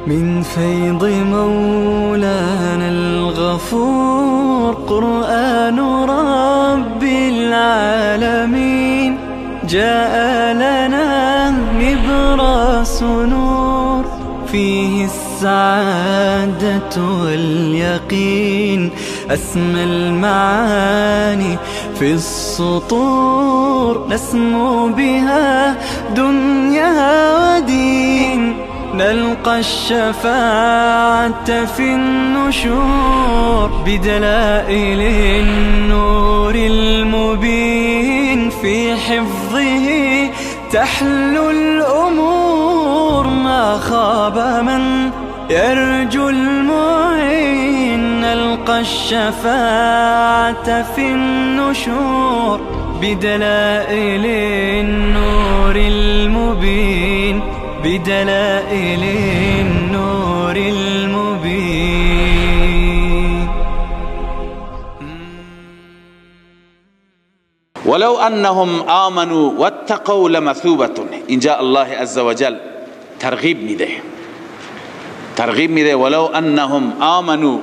من فيض مولانا الغفور قرآن رب العالمين جاء لنا نبراس نور فيه السعادة واليقين أسمى المعاني في السطور نسمو بها دنيا ودين نلقى الشفاعة في النشور بدلائل النور المبين في حفظه تحلو الأمور ما خاب من يرجو المعين نلقى الشفاعة في النشور بدلائل النور المبين بدلائل النور المبين. ولو أنهم آمنوا واتقوا لمثوبة إن جاء الله عز وجل ترغیب میده ولو انهم آمنوا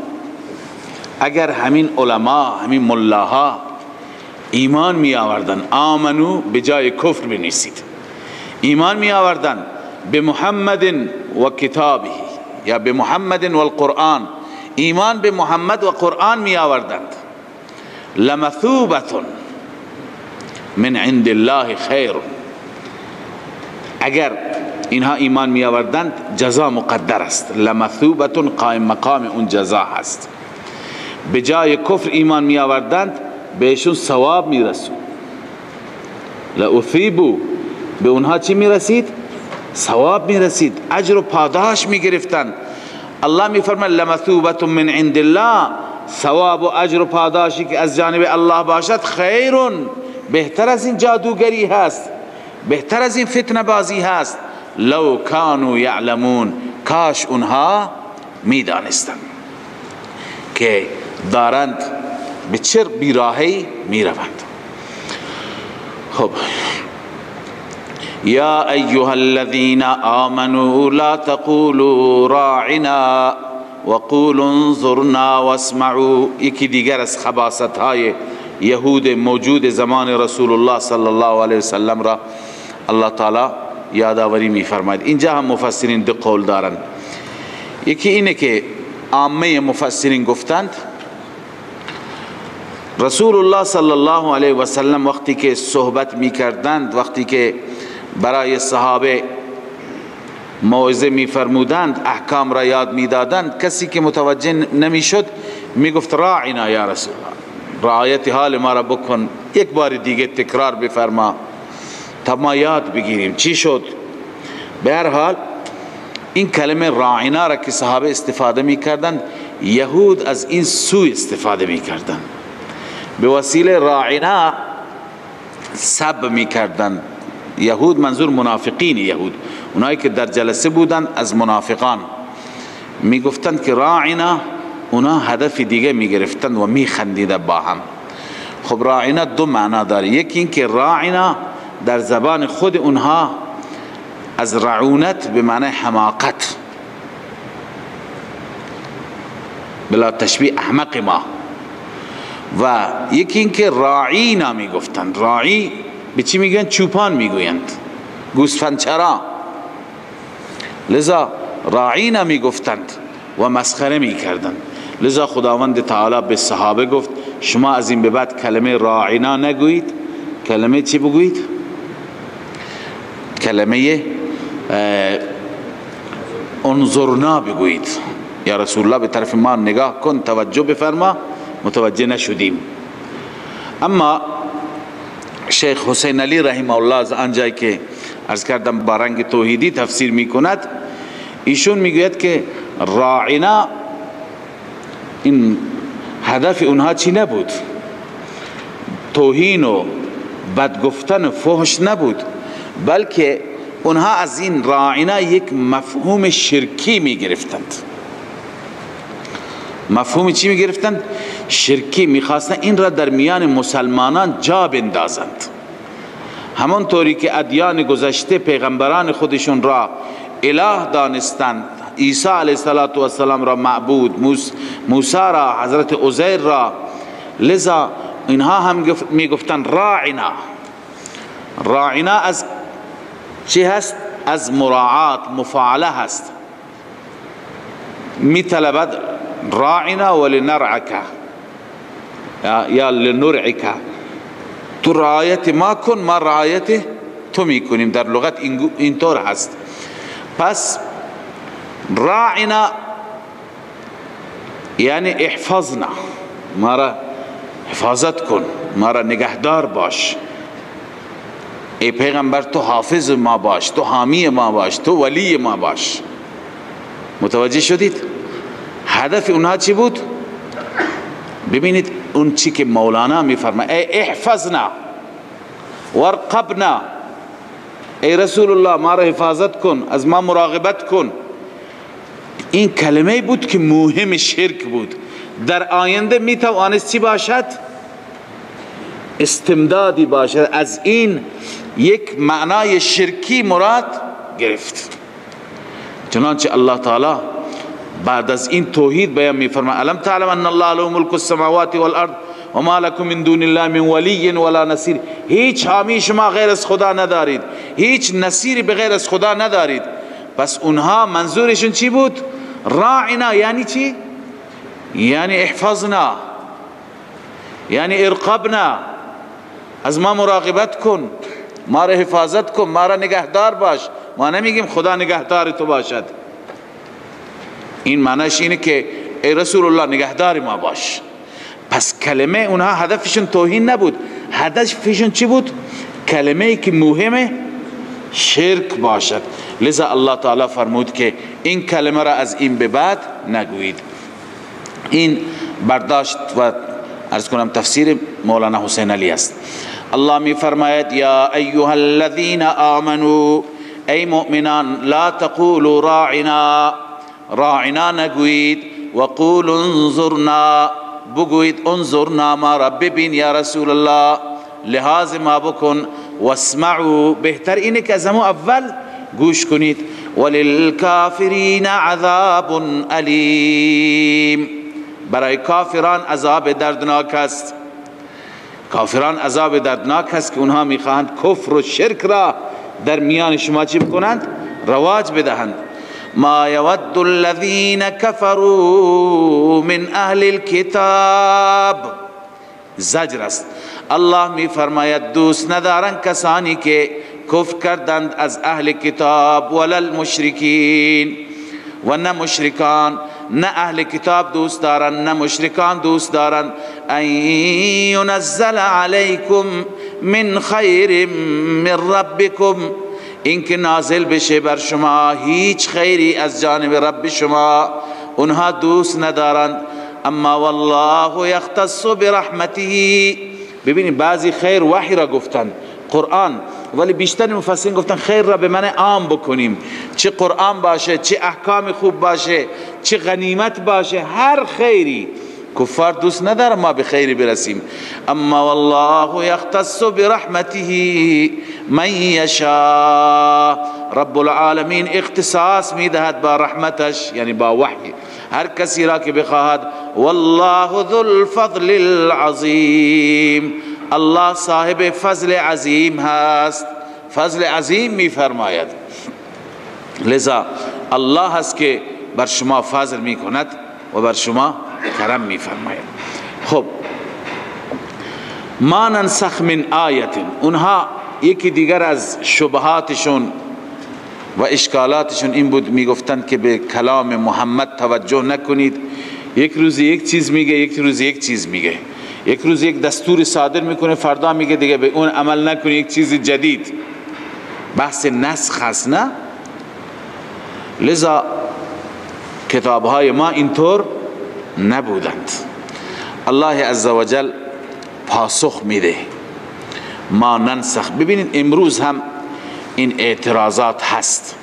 اگر همین علما همین ملاها ایمان می آوردن آمنو به جای کفر بنویسید ایمان می آوردن به محمد و کتابه یا به محمد و القرآن ایمان به محمد و قرآن می آوردند لمثوبة من عند الله خیر اگر اینها ایمان می آوردند جزا مقدر است لمثوبة قائم مقام اون جزا هست به جای کفر ایمان می آوردند بهشون ثواب می رسید لأثیبوا به اونها چی می رسید؟ ثواب می رسید اجر و پاداش می گرفتند الله می فرماید لمثوبة من عند الله ثواب و اجر و پاداشی که از جانب الله باشد خیرون بهتر از این جادوگری هست بهتر از این فتنه بازی هست لو کانوا یعلمون کاش اونها می دانستند که دارند به چه بیراهی می روند. خب یا ایها الذین آمنوا لا تقولوا راعنا وقولوا انظرنا واسمعوا یکی دیگر از خباثت های یهود موجود زمان رسول الله صلی الله علیه وسلم را الله تعالی یادآوری می فرماید. اینجا هم مفسرین دو قول دارند یکی اینه که عامه مفسرین گفتند رسول الله صلی الله علیه و سلم وقتی که صحبت می کردند وقتی که برای صحابه موعظه می فرمودند احکام را یاد می دادند کسی که متوجه نمی شد می گفت راعنا یا رسول الله رعایت حال ما را بکن یک بار دیگه تکرار بفرما تا ما یاد بگیریم چی شد. به هر حال این کلمه راعنا را که صحابه استفاده می کردند یهود از این سو استفاده می کردند به وسیله راعنا سب می کردند یهود منظور منافقین یهود اونایی که در جلسه بودند از منافقان می گفتند که راعنا اونا هدف دیگه می گرفتند و می خندیده با هم. خب راعنا دو معنا داره یکی این که راعنا در زبان خود اونها از رعونت به معنی حماقت بلا تشبیه احمق ما و یکی این که راعینا می گفتند راعی به چی میگن چوپان میگویند گوسفندچرا لذا راعینا می گفتند و مسخره می کردند لذا خداوند تعالی به صحابه گفت شما از این به بعد کلمه راعینا نگویید کلمه چی بگویید کلمه انظرنا بگویید یا رسول الله به طرف ما نگاه کن توجه بفرما متوجه نشدیم. اما شیخ حسین علی رحمه الله از آنجایی که عرض کردم با رنگ توحیدی تفسیر می کند ایشون میگوید که راعنا این هدف اونها چی نبود توهین و بدگفتن و فحش نبود بلکه اونها از این راعنا یک مفهوم شرکی می گرفتند مفهوم چی می گرفتند شرکی می خواستند این را در میان مسلمانان جا بندازند همون طوری که ادیان گذشته پیغمبران خودشون را اله دانستند عیسی علیه السلام را معبود، موسی را، حضرت عزیر را. لذا اینها هم میگفتن راعنا. راعنا از چی هست؟ از مراعات، مفاعله هست. میطلبد راعنا ولنرعک یا لنرعک، تو رعایت ما کن، ما رعایت تو میکنیم. در لغت اینطور هست. پس راعنا یعنی احفظنا، ما را حفاظت کن، ما را نگهدار باش. ای پیغمبر تو حافظ ما باش، تو حامی ما باش، تو ولی ما باش. متوجه شدید؟ هدف اونها چی بود؟ ببینید اون چی که مولانا میفرماید، ای احفظنا وارقبنا، ای رسول الله ما را حفاظت کن، از ما مراقبت کن. این کلمه بود که مهم شرک بود. در آینده میتوانست چی باشد؟ استمدادی باشد. از این یک معنای شرکی مراد گرفت. چنانچه الله تعالی بعد از این توحید بیان میفرماید الم تعلم ان الله له ملک السماوات والارض وما لكم من دون الله من ولی ولا نصیر. هیچ حامی شما غیر از خدا ندارید، هیچ نصیری بغیر از خدا ندارید. پس اونها منظورشون چی بود؟ راعنا یعنی چی؟ یعنی احفظنا، یعنی ارقبنا، از ما مراقبت کن، ما را حفاظت کن، ما را نگهدار باش. ما نمیگیم خدا نگهدار تو باشد. این معنیش اینه که ای رسول الله نگهدار ما باش. پس کلمه اونها هدفشون توهین نبود. هدفشون چی بود؟ کلمه ای که مهمه شرک باشد. لذا الله تعالی فرمود که این کلمه را از این به بعد نگویید. این برداشت و عرض کنم تفسیر مولانا حسین علی است. الله می فرماید یا ایها الذین آمنوا، ای مؤمنان، لا تقولوا راعنا، راعنا نگویید، و قولوا انظرنا، بگویید انظرنا، ما را ببین یا رسول الله، لحاظ ما بکن. واسمعوا، بهتر اینه که از اول گوش کنید. وللکافرین عذاب علیم، برای کافران عذاب دردناک است. کافران عذاب دردناک است که اونها میخواهند کفر و شرک را در میان شما چی بکنند؟ رواج بدهند. ما یود الذین کفروا من اهل الكتاب، زجر است. الله می فرماید دوست ندارند کسانی که کفر کردند از اهل کتاب، ولا المشرکین، و نه مشرکان. نه اهل کتاب دوست دارن، نه مشرکان دوست دارن. ان ينزل علیکم من خیر من ربکم، اینکه نازل بشه بر شما هیچ خیری از جانب رب شما، اونها دوست ندارند. اما والله یختص برحمته، ببینید بعضی خیر وحی را گفتن، قرآن، ولی بیشتر مفسرین گفتن خیر را به معنی عام بکنیم. چه قرآن باشه، چه احکام خوب باشه، چه غنیمت باشه، هر خیری. کفار دوست ندارن ما به خیری برسیم. اما والله یختص برحمته من یشاء، رب العالمین اختصاص میدهد با رحمتش، یعنی با وحی، هر کسی را که بخواهد. والله ذو الفضل العظیم، الله صاحب فضل عظیم هست. فضل عظیم می فرماید. لذا الله هست که بر شما فضل می کند و بر شما کرم می فرماید. خب ما ننسخ من آیت، اونها یکی دیگر از شبهاتشون و اشکالاتشون این بود، می گفتند که به کلام محمد توجه نکنید. یک روز یک چیز میگه، یک روز یک چیز میگه. یک روز یک دستور صادر میکنه، فردا میگه دیگه به اون عمل نکنی، یک چیز جدید. بحث نسخ هست نه؟ لذا کتابهای ما اینطور نبودند. الله عزوجل پاسخ میده ما ننسخ. ببینید امروز هم این اعتراضات هست،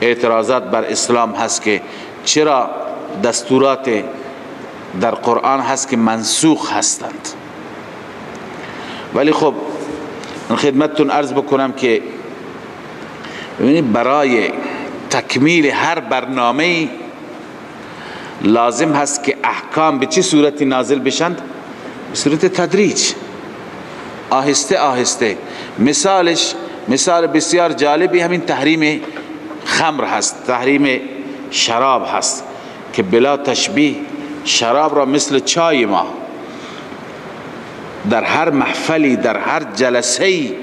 اعتراضات بر اسلام هست که چرا دستورات در قرآن هست که منسوخ هستند. ولی خب من خدمتتون عرض بکنم که ببینید برای تکمیل هر برنامه لازم هست که احکام به چه صورتی نازل بشند؟ به صورت تدریج، آهسته آهسته. مثال بسیار جالبی همین تحریم خمر هست، تحریم شراب هست که بلا تشبیه شراب را مثل چای ما در هر محفلی، در هر جلسه‌ای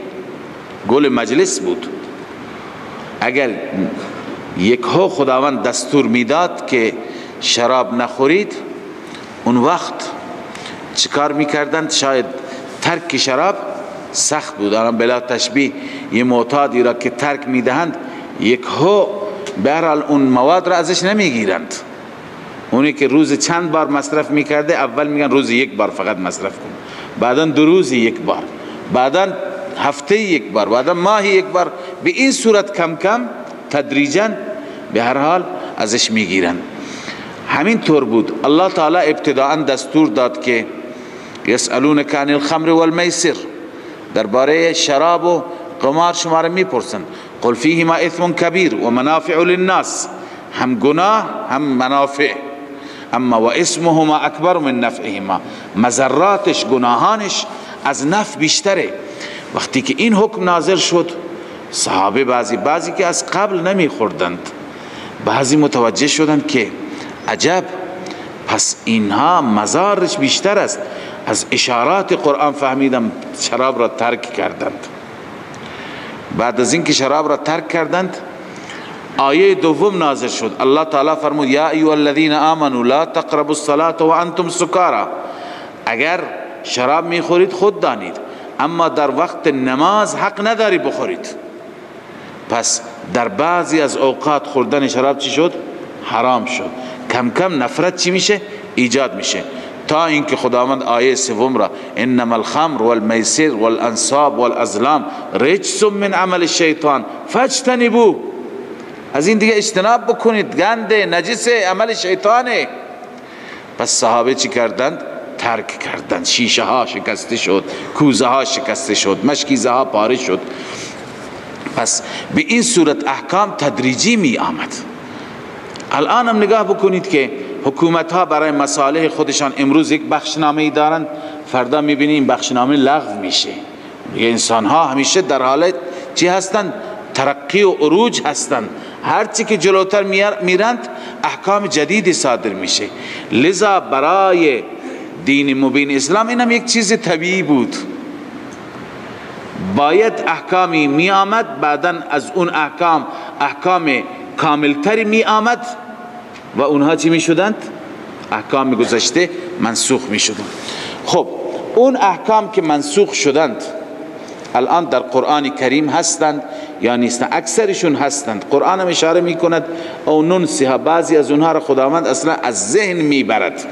گل مجلس بود. اگر یک ها خداوند دستور میداد که شراب نخورید، اون وقت چیکار میکردند؟ شاید ترک شراب سخت بود. بلا تشبیه یه معتادی را که ترک میدهند، یک ها به هر حال اون مواد را ازش نمیگیرند. اونی که روز چند بار مصرف میکرده، اول میگن روز یک بار فقط مصرف کن، بعدا 2 روز یک بار، بعدا هفته یک بار، بعدا ماهی یک بار. به این صورت کم کم تدریجا به هر حال ازش میگیرند. همین طور بود. الله تعالی ابتداء دستور داد که یسألونک عن الخمر والمیسر، درباره شراب و قمار شما را میپرسند. قل فیهما اثم کبیر و منافع للناس، هم گناه هم منافع. اما و اسمهما اکبر من نفعهما، مضراتش، گناهانش از نفع بیشتره. وقتی که این حکم نازل شد، صحابه بعضی که از قبل نمیخوردند، بعضی متوجه شدند که عجب، پس اینها مضارش بیشتر است. از اشارات قرآن فهمیدم شراب را ترک کردند. بعد از اینکه شراب را ترک کردند، آیه دوم نازل شد. الله تعالی فرمود یا ایها الذین آمنوا لا تقربوا الصلاة وانتم سکارى، اگر شراب میخورید خود دانید، اما در وقت نماز حق نداری بخورید. پس در بعضی از اوقات خوردن شراب چی شد؟ حرام شد. کم کم نفرت چی میشه؟ ایجاد میشه، تا اینکه خداوند آیه سوم را انما الخمر والمیسر والانصاب والازلام رجس من عمل الشیطان فاجتنبوه، از این دیگه اجتناب بکنید، گنده، نجس، عمل شیطانه. پس صحابه چی کردند؟ ترک کردند. شیشه ها شکسته شد، کوزه ها شکسته شد، مشکیزه ها پاره شد. پس به این صورت احکام تدریجی می آمد. الان هم نگاه بکنید که حکومت ها برای مصالح خودشان امروز یک بخشنامه دارند، فردا میبینید این بخشنامه لغو میشه. انسان ها همیشه در حالت چی هستند؟ ترقی و عروج هستند. هرچی که جلوتر میرند احکام جدیدی صادر میشه. لذا برای دین مبین اسلام اینم یک چیز طبیعی بود. باید احکامی می آمد، بعدا از اون احکام کاملتری می آمد و اونها چی می شدند؟ احکام گذشته منسوخ می شدند. خب اون احکام که منسوخ شدند الان در قرآن کریم هستند یا نیستند؟ اکثرشون هستند. قرآن هم اشاره می کند او ننسها، بعضی از اونها را خداوند اصلا از ذهن می برد،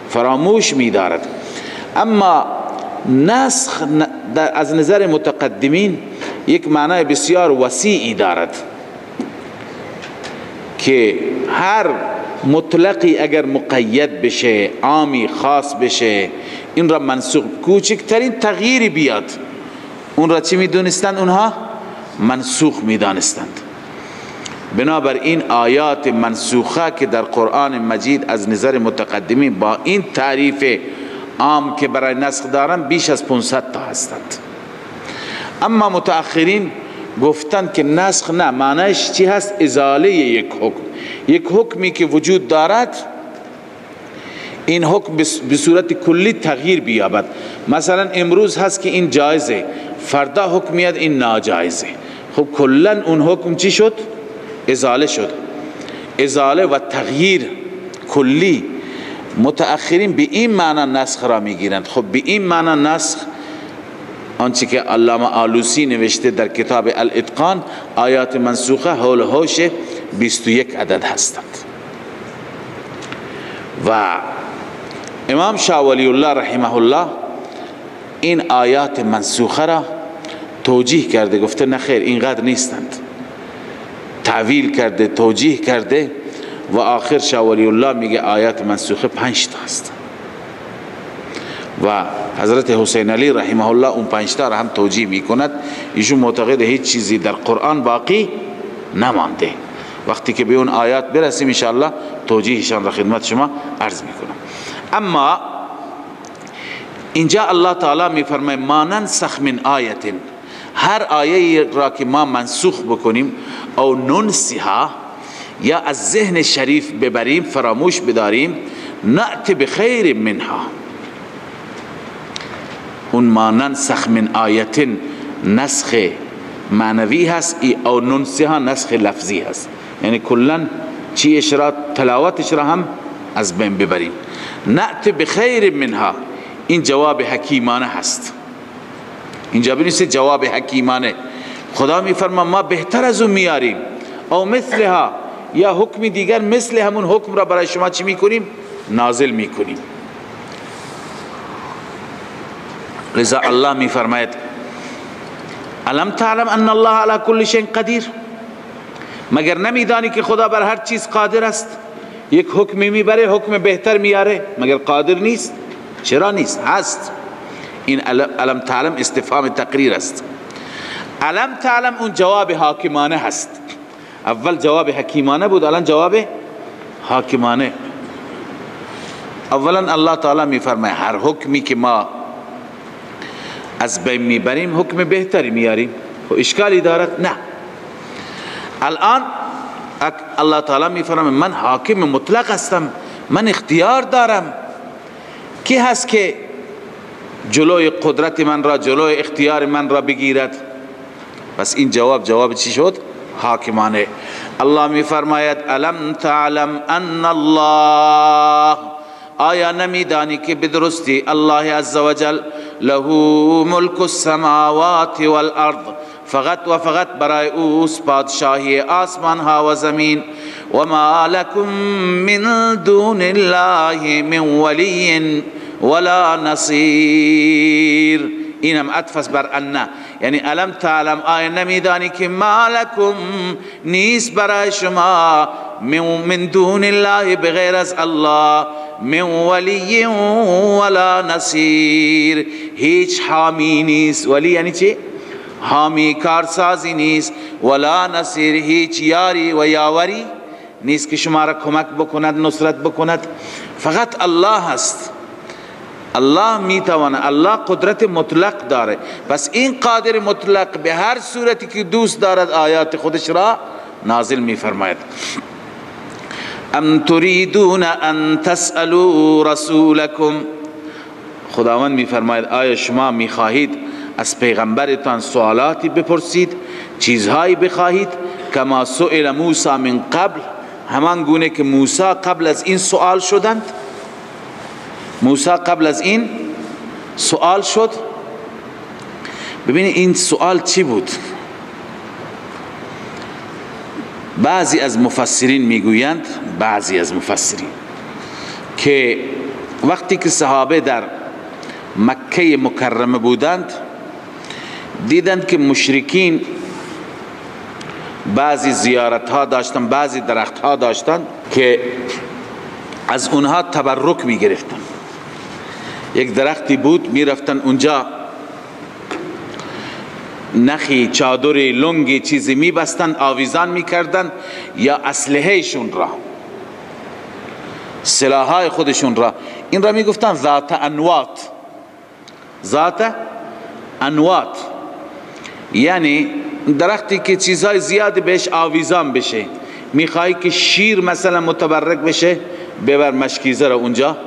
فراموش می دارد. اما نسخ از نظر متقدمین یک معنای بسیار وسیعی دارد که هر مطلقی اگر مقید بشه، عامی خاص بشه، این را منسوخ، کوچکترین تغییری بیاد اون را چی می دونستند؟ اونها منسوخ می دانستند. بنابراین آیات منسوخه که در قرآن مجید از نظر متقدمین با این تعریف عام که برای نسخ دارن بیش از 500 تا هستند. اما متأخرین گفتند که نسخ نه، معنیش چی هست؟ ازاله یک حکم. یک حکمی که وجود دارد این حکم به صورت کلی تغییر بیابد. مثلا امروز هست که این جایزه، فردا حکم میاد این ناجایزه. خب کلا اون حکم چی شد؟ ازاله شد. ازاله و تغییر کلی. متأخرین به این معنی نسخ را میگیرند. خب به این معنی نسخ آنچه که علامه آلوسی نوشته در کتاب الاتقان، آیات منسوخه حول هوش 21 عدد هستند. و امام شاه ولی الله رحمه الله این آیات منسوخه را توجیه کرده، گفته نخیر اینقدر نیستند، تعویل کرده، توجیه کرده و آخر شاه ولی الله میگه آیات منسوخه 5 تا هست و حضرت حسین علی رحمه الله اون 5 تا را هم توجیه میکند. ایشون معتقد هیچ چیزی در قرآن باقی نمانده وقتی که به اون آیات برسیم انشاءالله توجیهشان را خدمت شما عرض میکنم. اما اینجا الله تعالی میفرماید ما ننسخ من آیت، هر آیه را که ما منسوخ بکنیم او ننسیها یا از ذهن شریف ببریم فراموش بداریم، نأتی بخیر منها. اون ما ننسخ من آیت نسخ معنوی هست او ننسیها نسخ لفظی هست، یعنی کلن چیش را تلاوتش را هم از بین ببریم. نأتی بخیر منها این جواب حکیمانه هست، اینجا بنویسید جواب حکیمانه. خدا میفرما ما بهتر از اون میاریم، او مثلها یا حکم دیگر مثل همون حکم را برای شما چی میکنیم؟ نازل میکنیم. لذا الله میفرماید الم تعلم ان الله علی کل شیء قدیر، مگر نمیدانی که خدا بر هر چیز قادر است؟ یک حکمی میبره حکم بهتر میاره، مگر قادر نیست؟ چرا نیست؟ هست. این الم تعلم استفهام تقریر است. الم تعلم اون جواب حاکمانه هست، اول جواب حکیمانه بود، الان جواب حاکمانه. اولا الله تعالی میفرماید هر حکمی که ما از بین میبریم حکم بهتری میاریم. و اشکالی دارد؟ نه. الان الله تعالی میفرماید من حاکم مطلق هستم، من اختیار دارم. کی هست که جلوی قدرت من را، جلوی اختیار من را بگیرد؟ پس این جواب چی شد؟ حاکمانه. الله میفرماید الم تعلم ان الله، آیا نمیدانی که بدرستی الله عزوجل له ملک السماوات والارض، فقط و فقط برای اوست پادشاهی آسمان ها و زمین. و ما لکم من دون الله من ولی ولا نصیر. اینم عطف بر ان، یعنی الم تعلم آیا نمیدانی که ما لکم نیست برای شما من دون الله بغیر از الله من ولی ولا نصیر، هیچ حامی نیست. ولی یعنی چی؟ حامی کارسازی نیست. ولا نصیر هیچ یاری و یاوری نیست که شما را کمک بکند، نصرت بکند. فقط الله هست. الله میتواند، الله قدرت مطلق داره. پس این قادر مطلق به هر صورتی که دوست دارد آیات خودش را نازل میفرماید. ام تريدون ان تسألوا رسولكم، خداوند میفرماید آیا شما میخواهید از پیغمبرتان سوالاتی بپرسید، چیزهایی بخواهید؟ کما سئل موسی من قبل، همان گونه که موسی قبل از این سوال شدند. موسی قبل از این سوال شد. ببینید این سوال چی بود؟ بعضی از مفسرین میگویند، بعضی از مفسرین که وقتی که صحابه در مکه مکرمه بودند دیدند که مشرکین بعضی زیارت ها داشتن، بعضی درخت ها داشتن که از اونها تبرک می گرفتن. یک درختی بود میرفتن اونجا نخی، چادری، لنگی چیزی میبستن، آویزان میکردن یا اسلحه شون را، سلاحای خودشون را. این را میگفتن ذات انوات. ذات انوات یعنی درختی که چیزهای زیادی بهش آویزان بشه. میخوایی که شیر مثلا متبرک بشه، ببر مشکیزه را اونجا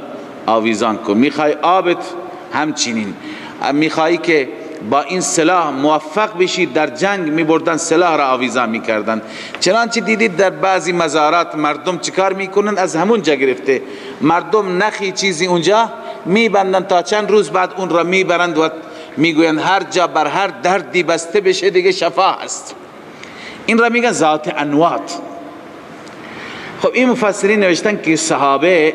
آویزان کن. میخوای آبت همچنین. میخوایی که با این سلاح موفق بشید در جنگ، میبردن سلاح را آویزان میکردن. چنانچه دیدید در بعضی مزارات مردم چیکار میکنن؟ از همون جا گرفته مردم نخی چیزی اونجا میبندن تا چند روز بعد اون را میبرند و میگویند هر جا بر هر دردی بسته بشه دیگه شفا هست. این را میگن ذات انوات. خب این مفسرین نوشتن که صحابه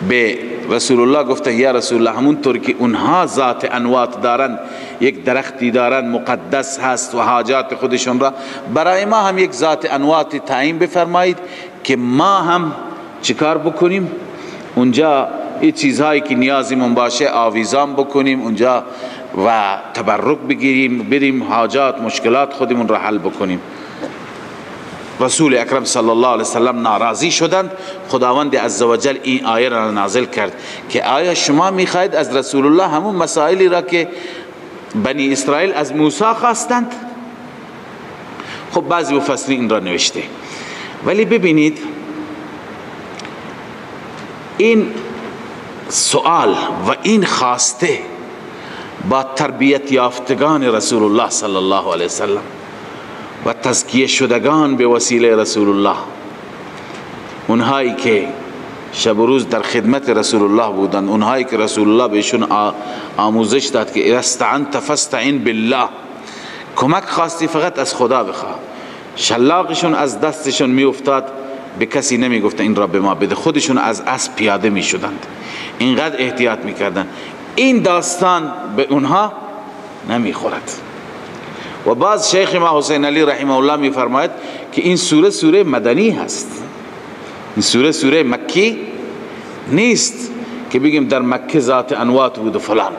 به رسول الله گفتن یا رسول الله همونطور که اونها ذات انوات دارن، یک درختی دارن مقدس هست و حاجات خودشون را، برای ما هم یک ذات انوات تعیین بفرمایید که ما هم چیکار بکنیم؟ اونجا این چیزهایی که نیازمون باشه آویزان بکنیم اونجا و تبرک بگیریم، بریم حاجات مشکلات خودمون را حل بکنیم. رسول اکرم صلی الله علیه وسلم ناراضی شدند. خداوند عزوجل این آیه را نازل کرد که آیا شما میخواهید از رسول الله همون مسائلی را که بنی اسرائیل از موسی خواستند؟ خب بعضی مفسرین این را نوشته، ولی ببینید این سوال و این خواسته با تربیت یافتگان رسول الله صلی الله علیه وسلم و تزکیه شدگان به وسیله رسول الله، اونهایی که شب و روز در خدمت رسول الله بودند، اونهایی که رسول الله بهشون آموزش داد که استعنت فاستعن بالله، کمک خواستی فقط از خدا بخواه. شلاقشون از دستشون می افتاد، به کسی نمی گفت این را به ما بده، خودشون از اسب پیاده می شدند، اینقدر احتیاط می کردند. این داستان به اونها نمی خورد. و بعض شیخ ما حسین علی رحمه الله می فرماید که این سوره مدنی هست، این سوره مکی نیست که بگیم در مکه ذات انوات بود و فلان.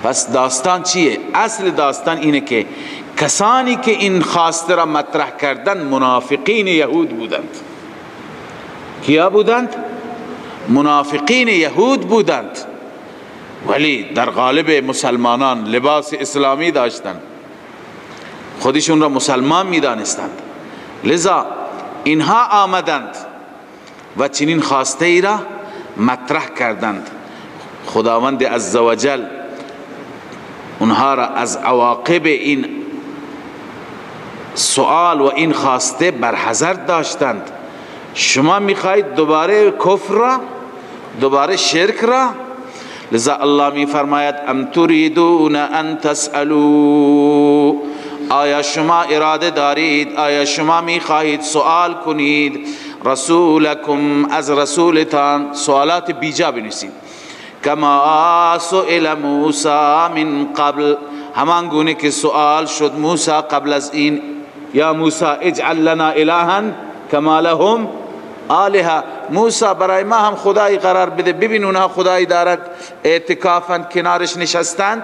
پس داستان چیه؟ اصل داستان اینه که کسانی که این خواسته را مطرح کردن منافقین یهود بودند. کیا بودند؟ منافقین یهود بودند، ولی در غالب مسلمانان لباس اسلامی داشتند، خودشون را مسلمان می دانستند. لذا اینها آمدند و چنین خواسته ای را مطرح کردند. خداوند عزوجل اونها را از عواقب این سوال و این خواسته برحذر داشتند. شما میخواهید دوباره کفر را، دوباره شرک را؟ لذا الله می فرماید ام تريدون ان تسألوا، آیا شما اراده دارید، آیا شما میخواهید سوال کنید رسولکم، از رسولتان سوالات بیجا بنویسید، کما سئل موسی من قبل، همان گونه که سوال شد موسی قبل از این، یا موسی اجعل لنا الها کما لهم آلهه، موسی برای ما هم خدایی قرار بده. ببین اونها خدایی دارد، اعتکافا کنارش نشستند.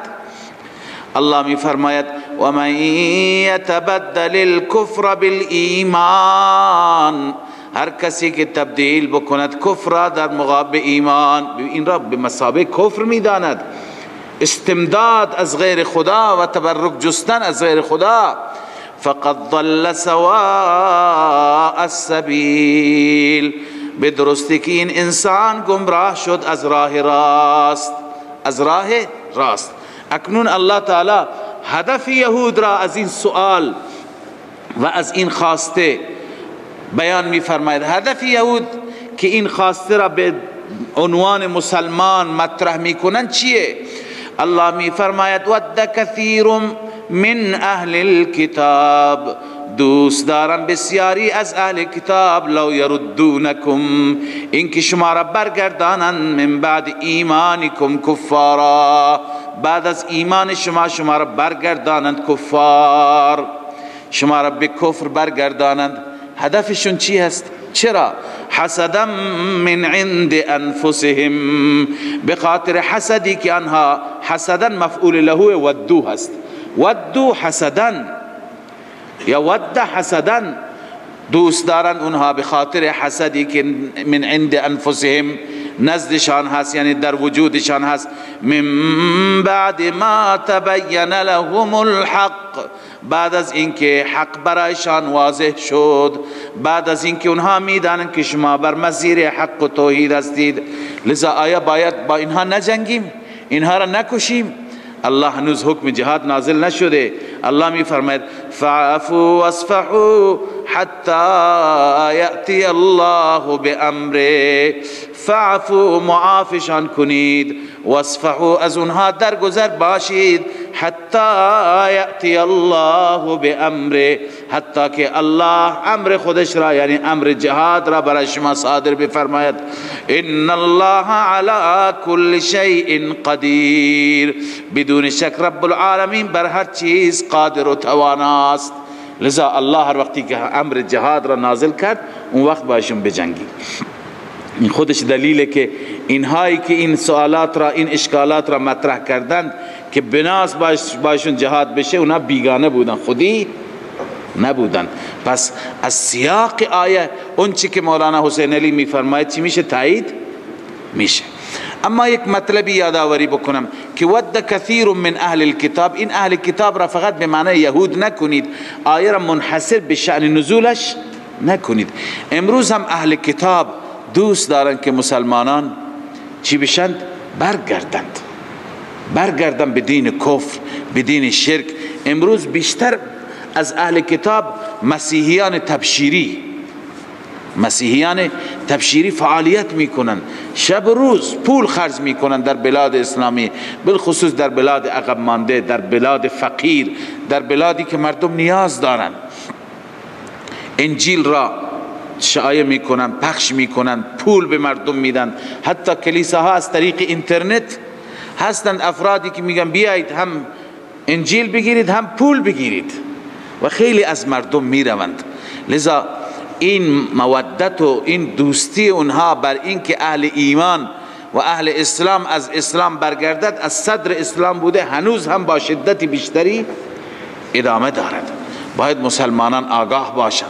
الله می فرماید و من یتبدل الکفر بالایمان، هر کسی که تبدیل بکند کفر در مقابل ایمان، این را به مثابه کفر می داند، استمداد از غیر خدا و تبرک جستن از غیر خدا، فقد ضل سواء السبیل، به درستی که این انسان گمراه شد از راه راست، از راه راست. اکنون الله تعالی هدف یهود را از این سوال و از این خواسته بیان می فرماید. هدف یهود که این خواسته را به عنوان مسلمان مطرح می کنند چیه؟ الله می فرماید ود کثیر من اهل الكتاب، دوست دارم بسیاری از اهل کتاب، لو یردونکم، اینکه شما را برگردانند، من بعد ایمانکم کفارا، بعد از ایمان شما را برگردانند کفار، شما را به کفر برگردانند. هدفشون چی هست؟ چرا؟ حسدا من عند انفسهم، به خاطر حسدی که آنها، حسدا مفعول له ودو هست، ودو حسدا یا ود حسدا، دوست دارن اونها به خاطر حسدی که من عند انفسهم نزدشان هست، یعنی در وجودشان هست، من بعد ما تبین لهم الحق، بعد از اینکه حق برایشان واضح شد، بعد از اینکه اونها میدانند که شما بر مسیر حق و توحید هستید. لذا آیا باید با اینها نجنگیم، اینها را نکشیم؟ الله هنوز حکم جهاد نازل نشده. الله می فرماید فاعفوا واصفحوا حتی یأتی الله بامره، فاعفوا معافشان کنید، واصفحوا از اونها درگذر باشید، حتی یأتی الله بامره، حتی که الله امر خودش را، یعنی امر جهاد را برای شما صادر بفرماید. ان الله علی کل شیء قدیر، بدون شک رب العالمین بر هر چیز قادر و تواناست. لذا الله هر وقتی که امر جهاد را نازل کرد اون وقت باشون بجنگی. این خودش دلیله که اینهایی که این سوالات را، این اشکالات را مطرح کردند که بناس باشون جهاد بشه، اونا بیگانه بودن، خودی نبودن. پس از سیاق آیه اون چی که مولانا حسین علی میفرماید چی میشه؟ تایید میشه. اما یک مطلبی یادآوری بکنم که ود کثیر من اهل الكتاب، این اهل کتاب را فقط به معنی یهود نکنید، آیه را منحصر به شأن نزولش نکنید. امروز هم اهل کتاب دوست دارند که مسلمانان چی بشند؟ برگردند به دین کفر، به دین شرک. امروز بیشتر از اهل کتاب مسیحیان تبشیری فعالیت میکنن، شب و روز پول خرج میکنن در بلاد اسلامی، بالخصوص در بلاد عقب مانده، در بلاد فقیر، در بلادی که مردم نیاز دارن. انجیل را شایع میکنن، پخش میکنن، پول به مردم میدن. حتی کلیساها از طریق اینترنت هستند افرادی که میگن بیایید هم انجیل بگیرید هم پول بگیرید و خیلی از مردم میروند. لذا این مودت و این دوستی اونها بر این که اهل ایمان و اهل اسلام از اسلام برگردد از صدر اسلام بوده، هنوز هم با شدت بیشتری ادامه دارد. باید مسلمانان آگاه باشند،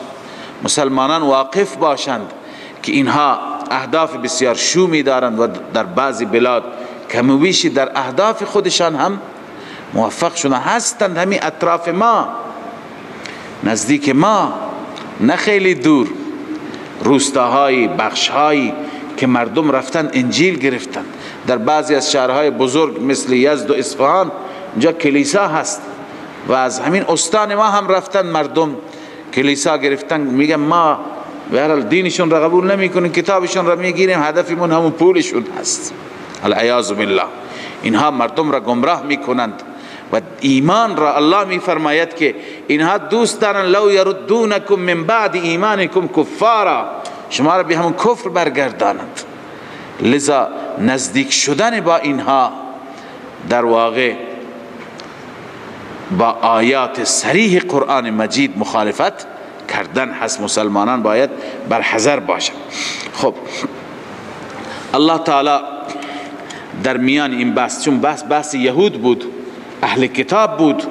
مسلمانان واقف باشند که اینها اهداف بسیار شومی دارند و در بعضی بلاد کم و بیشی در اهداف خودشان هم موفق شدن هستند. همین اطراف ما، نزدیک ما، نه خیلی دور، روستاهایی، بخشهایی که مردم رفتن انجیل گرفتن. در بعضی از شهرهای بزرگ مثل یزد و اصفهان اونجا کلیسا هست و از همین استان ما هم رفتن مردم کلیسا گرفتن. میگن ما به هر حال دینشون را قبول نمیکنیم، کتابشون را میگیریم، هدفمون همون پولشون هست. العیاذ بالله. اینها مردم را گمراه میکنند و ایمان را الله میفرماید که اینها دوست دارن لو یردونکم من بعد ایمانکم کفارا، شما را به همون کفر برگردانند. لذا نزدیک شدن با اینها در واقع با آیات صریح قرآن مجید مخالفت کردن هست. مسلمانان باید بر حذر باشند. خب الله تعالی در میان این بحث، چون بحث یهود بود، اهل کتاب بود،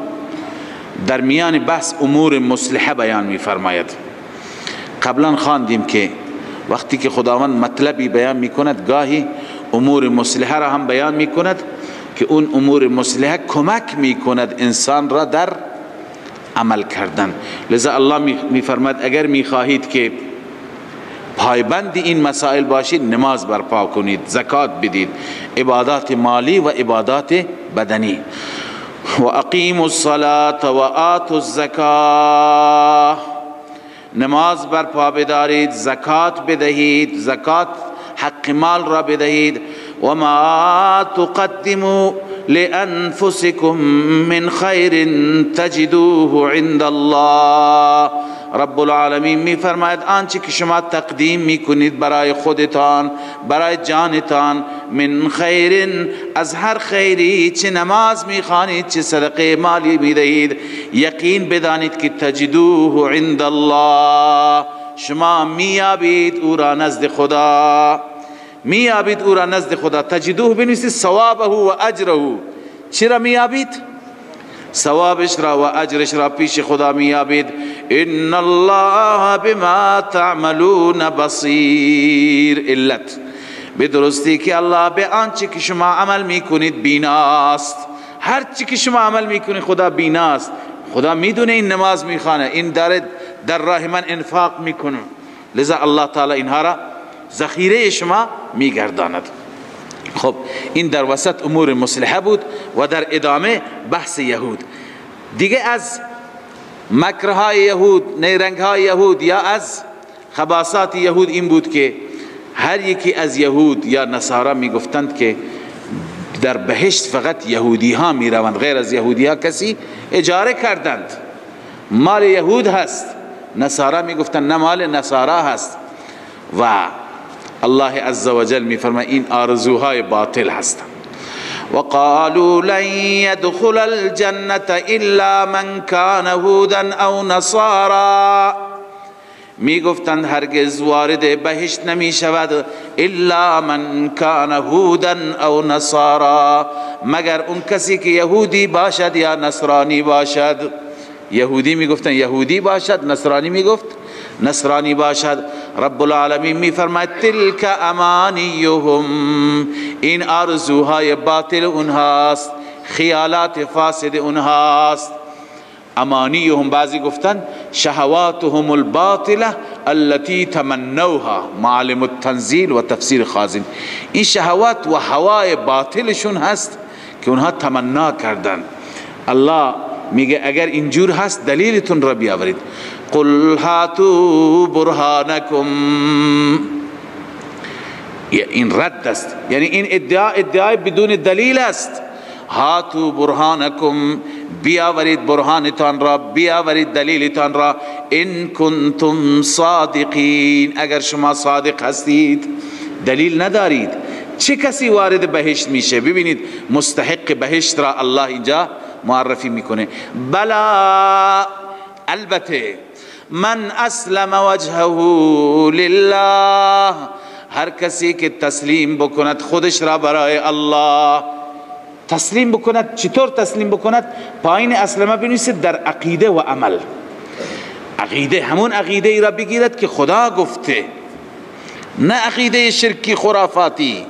در میان بحث امور مصلحه بیان می فرماید. قبلا خواندیم که وقتی که خداوند مطلبی بیان می کند گاهی امور مصلحه را هم بیان می کند که اون امور مصلحه کمک می کند انسان را در عمل کردن. لذا الله می فرماید اگر می خواهید که پایبند این مسائل باشید، نماز برپا کنید، زکات بدید، عبادات مالی و عبادات بدنی. و اقیموا الصلاة و آتوا الزکاة، نماز برپا بدارید، زکات بدهید، زکات حق مال را بدهید. و ما تقدموا لانفسکم من خیر تجدوه عند الله، رب العالمین می فرماید آنچه که شما تقدیم می کنید برای خودتان، برای جانتان، من خیر، از هر خیری، چه نماز می خوانید، چه صدقه مالی می دهید، یقین بدانید که تجدوه عند الله، شما می یابید او را نزد خدا، می یابید او را نزد خدا. تجدوه بنویسید ثوابه و اجره، چرا می یابید؟ ثوابش را و اجرش را پیش خدا میابید. ان الله بما تعملون بصیر، علت به درستی که الله به آنچه که شما عمل میکنید بیناست. هر چی که شما عمل میکنید خدا بیناست، خدا میدونه این نماز میخوانه، این داره در راه من انفاق میکنه، لذا الله تعالی اینها را ذخیره شما میگرداند. خب این در وسط امور مصلحه بود و در ادامه بحث یهود. دیگه از مکرهای یهود، نیرنگهای یهود یا از خباثات یهود این بود که هر یکی از یهود یا نصارا میگفتند که در بهشت فقط یهودی ها می روند، غیر از یهودی ها کسی اجاره کردند، مال یهود هست. نصارا میگفتند نه مال نصارا هست. و الله عزوجل می فرماید این آرزوهای باطل هستند. وقالوا لن يدخل الجنة الا من كان هودا او نصارا، می گفتند هرگز وارد بهشت نمی شود الا من کان هودا او نصارا، مگر اون کسی که یهودی باشد یا نصرانی باشد. یهودی میگفتن یهودی باشد، نصرانی میگفت نصرانی باشد. رب العالمین میفرماید تلک امانیهم، این آرزوهای باطل اونهاست، خیالات فاسد اونهاست. امانیهم بعضی گفتن شهواتهم الباطله التي تمنوها، معالم التنزیل و تفسیر خازن. این شهوات و هوای باطلشون هست که اونها تمنا کردن. الله میگه اگر اینجور هست دلیلتون را بیاورید. قل هاتوا برهانکم، این رد است، یعنی این ادعای بدون دلیل است. هاتوا برهانکم، بیاورید برهانتان را، بیاورید دلیلتان را. ان کنتم صادقین، اگر شما صادق هستید. دلیل ندارید چه کسی وارد بهشت میشه؟ ببینید مستحق بهشت را الله اینجا معرفی میکنه. بلا، البته، من اسلم وجهه لله، هر کسی که تسلیم بکند خودش را برای الله. تسلیم بکند، چطور تسلیم بکند؟ پایین اسلمه بنویسید در عقیده و عمل. عقیده همون عقیده ای را بگیرد که خدا گفته، نه عقیده شرکی خرافاتی.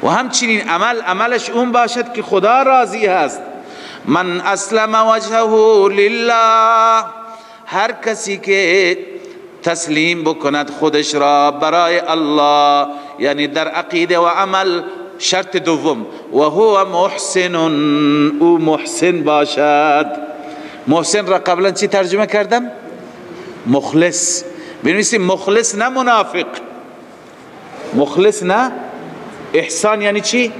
و همچنین عملش اون باشد که خدا راضی هست. من اسلم وجهه لله، هر کسی که تسلیم بکند خودش را برای الله، یعنی در عقیده و عمل. شرط دوم و هو محسن، او محسن باشد. محسن را قبلا چی ترجمه کردم؟ مخلص. بنویسیم مخلص، نه منافق. مخلص نه. احسان یعنی چی؟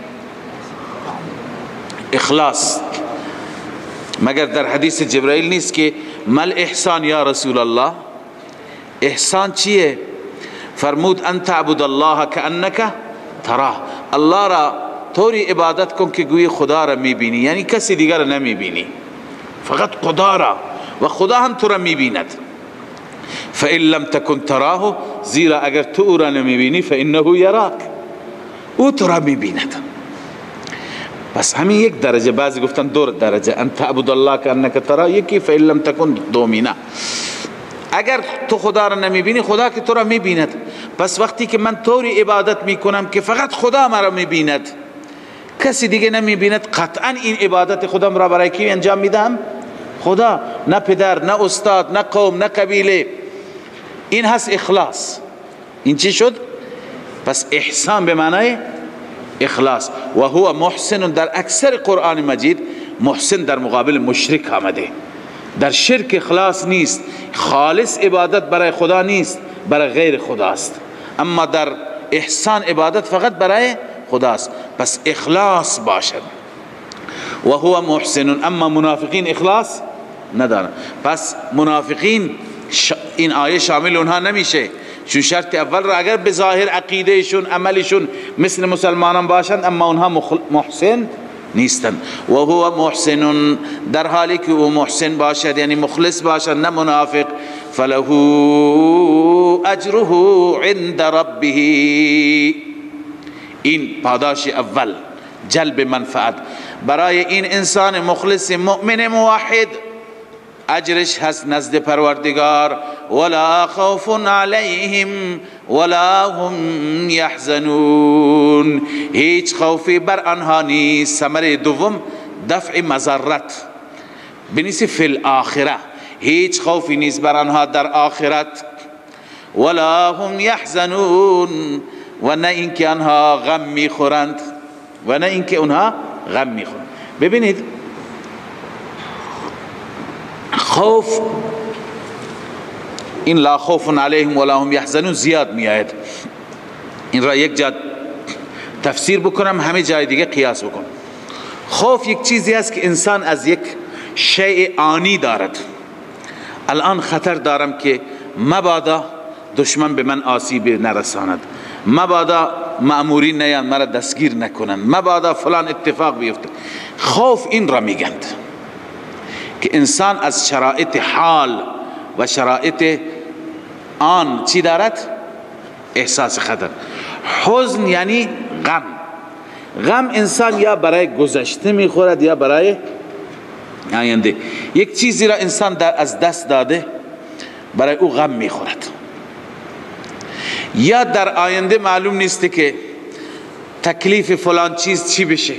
اخلاص. مگر در حدیث جبرائیل نیست که مل احسان یا رسول الله؟ احسان چیه؟ فرمود ان تعبد الله کانک تراه، الله را طوری عبادت کن که گوی خدا را میبینی، یعنی کسی دیگر را نمیبینی، فقط خدا را، و خدا هم تو را میبیند. فإن لم تكن تراه، زیرا اگر تو او را نمیبینی، فإنه یراک، او تو را میبیند. بس همین یک درجه، بعضی گفتن 2 درجه، ان تعبد الله کانک تراه، یکی فإن لم تكن دومینه. اگر تو خدا را نمیبینی، خدا که تو را میبیند. پس وقتی که من طوری عبادت میکنم که فقط خدا مرا میبیند، کسی دیگه نمیبیند، قطعا این عبادت خودم را برای کی انجام میدم؟ خدا، نه پدر، نه استاد، نه قوم، نه قبیله. این هست اخلاص. این چی شد؟ پس احسان به معنای اخلاص. و هو محسن، در اکثر قرآن مجید محسن در مقابل مشرک آمده. در شرک اخلاص نیست، خالص عبادت برای خدا نیست، برای غیر خداست. اما در احسان عبادت فقط برای خداست. پس اخلاص باشد. و هو محسن. اما منافقین اخلاص ندارن. پس منافقین این آیه شامل اونها نمیشه، چون شرط اول را اگر به ظاهر عقیدهشون عملشون مثل مسلمانان باشند، اما اونها محسن نیستند. و هو محسن، در حالی که او محسن باشد یعنی مخلص باشد، نه منافق. فله اجره عند ربه، این پاداش اول، جلب منفعت برای این انسان مخلص مؤمن موحد. اجرش هست نزد پروردگار. ولا خوف علیهم ولا هم یحزنون، هیچ خوفی بر آنها نیست. ثمره دوم دفع مضرت، بنویسی فی الاخره، هیچ خوفی نیست بر آنها در آخرت. ولا هم یحزنون، و نه اینکه آنها غم میخورند، و نه اینکه اونها غم میخورند. ببینید خوف، این لا خوف علیهم ولا هم یحزنون زیاد میآید. این را یک جا تفسیر بکنم، همه جای دیگه قیاس بکنم. خوف یک چیزی است که انسان از یک شیء آنی دارد. الان خطر دارم که مبادا دشمن به من آسیب نرساند، مبادا مأمورین نیان مرا دستگیر نکنند، مبادا فلان اتفاق بیفته. خوف این را میگند که انسان از شرایط حال و شرایط آن چی دارد؟ احساس خطر. حزن یعنی غم. غم انسان یا برای گذشته میخورد یا برای آینده. یک چیزی را انسان از دست داده برای او غم میخورد، یا در آینده معلوم نیست که تکلیف فلان چیز چی بشه،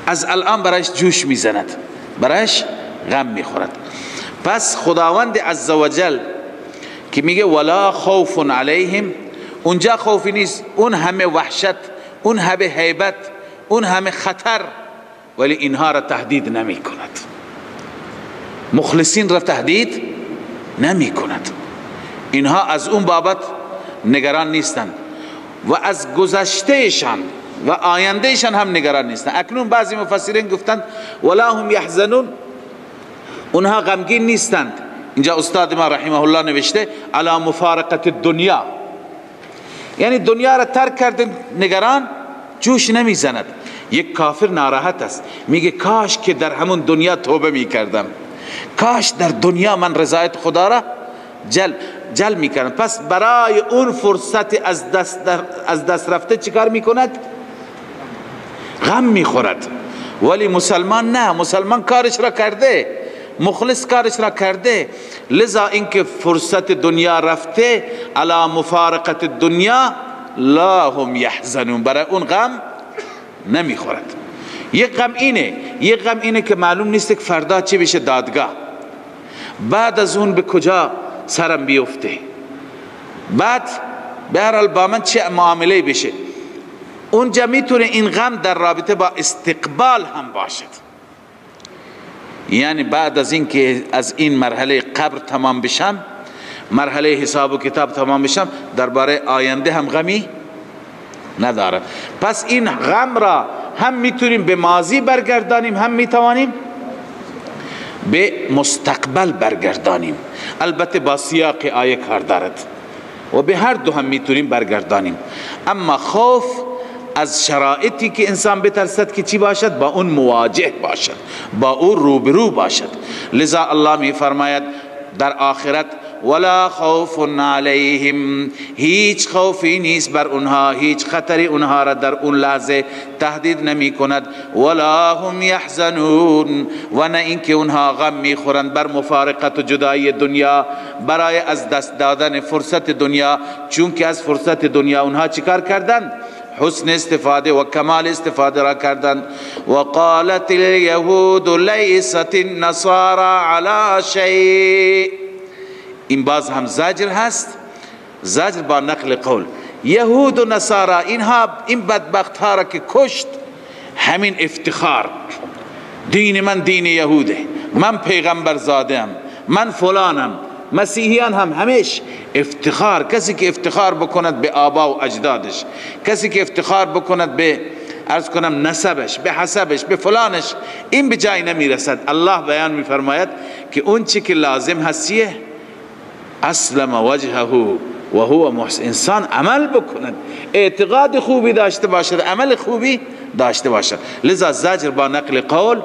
از الان برایش جوش میزند، برایش غم میخورد. پس خداوند عزوجل که میگه ولا خوف علیهم، اونجا خوفی نیست، اون همه وحشت، اون همه هیبت، اون همه خطر، ولی اینها را تهدید نمی کند، مخلصین را تهدید نمی کند. اینها از اون بابت نگران نیستند و از گذشتهشان و آیندهشان هم نگران نیستند. اکنون بعضی مفسرین گفتند ولا هم یحزنون، اونها غمگین نیستند. اینجا استاد ما رحمه الله نوشته علی مفارقت الدنیا، یعنی دنیا را ترک کرده نگران جوش نمیزند. یک کافر ناراحت است، میگه کاش که در همون دنیا توبه میکردم، کاش در دنیا من رضایت خدا را جل میکردم. پس برای اون فرصت از دست رفته چیکار میکند؟ غم میخورد. ولی مسلمان نه، مسلمان کارش را کرده، مخلص کارش را کرده، لذا اینکه فرصت دنیا رفته علی مفارقت الدنیا لا هم یحزنون، برای اون غم نمیخورد. یک غم اینه که معلوم نیست که فردا چی بشه، دادگاه، بعد از اون به کجا سرم بیفته، بعد به هر حال با من چه معامله بشه. اونجا میتونه این غم در رابطه با استقبال هم باشد، یعنی بعد از این که از این مرحله قبر تمام بشم، مرحله حساب و کتاب تمام بشم، درباره آینده هم غمی ندارد. پس این غم را هم میتونیم به ماضی برگردانیم، هم میتوانیم به مستقبل برگردانیم، البته با سیاق آیه کار دارد و به هر دو هم میتونیم برگردانیم. اما خوف از شرایطی که انسان بترسد که چی باشد، با اون مواجه باشد، با اون روبرو باشد. لذا الله می فرماید در آخرت ولا خوف علیهم، هیچ خوفی نیست بر اونها، هیچ خطری اونها را در اون لحظه تهدید نمی کند. ولا هم یحزنون، و نه اینکه اونها غم می خورند بر مفارقت و جدایی دنیا، برای از دست دادن فرصت دنیا، چون که از فرصت دنیا اونها چیکار کردند؟ حسن استفاده و کمال استفاده را کردند. و قالت الیهود لیست النصارى علی شیء، این باز هم زجر هست، زجر با نقل قول. یهود و نصارا، این بدبخت ها را که کشت، همین افتخار، دین من دین یهوده، من پیغمبر زادم، من فلانم. مسیحیان هم همیش افتخار، کسی که افتخار بکند به آبا و اجدادش، کسی که افتخار بکند به عرض کنم نسبش، به حسبش، به فلانش، این به جای نمی رسد. الله بیان می فرماید که اون چی که لازم هستیه اسلم وجهه و هو محسن، انسان عمل بکند، اعتقاد خوبی داشته باشد، عمل خوبی داشته باشد. لذا زجر با نقل قول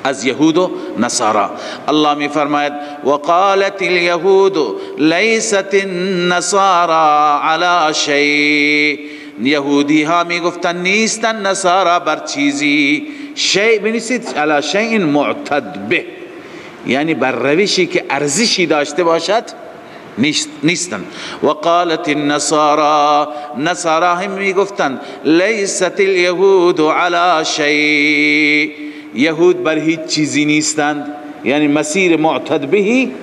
از یهود و نصارا. الله می فرماید وقالت الیهود لیست النصارى علی شیء، یهودی ها می گفتن نیستن نصارا بر چیزی، شیء بنویسید علی شیء معتد به، یعنی بر روشی که ارزشی داشته باشد نیستن. وقالت النصارى، نصارا هم می گفتن لیست الیهود علی شیء، یهود بر هیچ چیزی نیستند، یعنی مسیر معتد بهی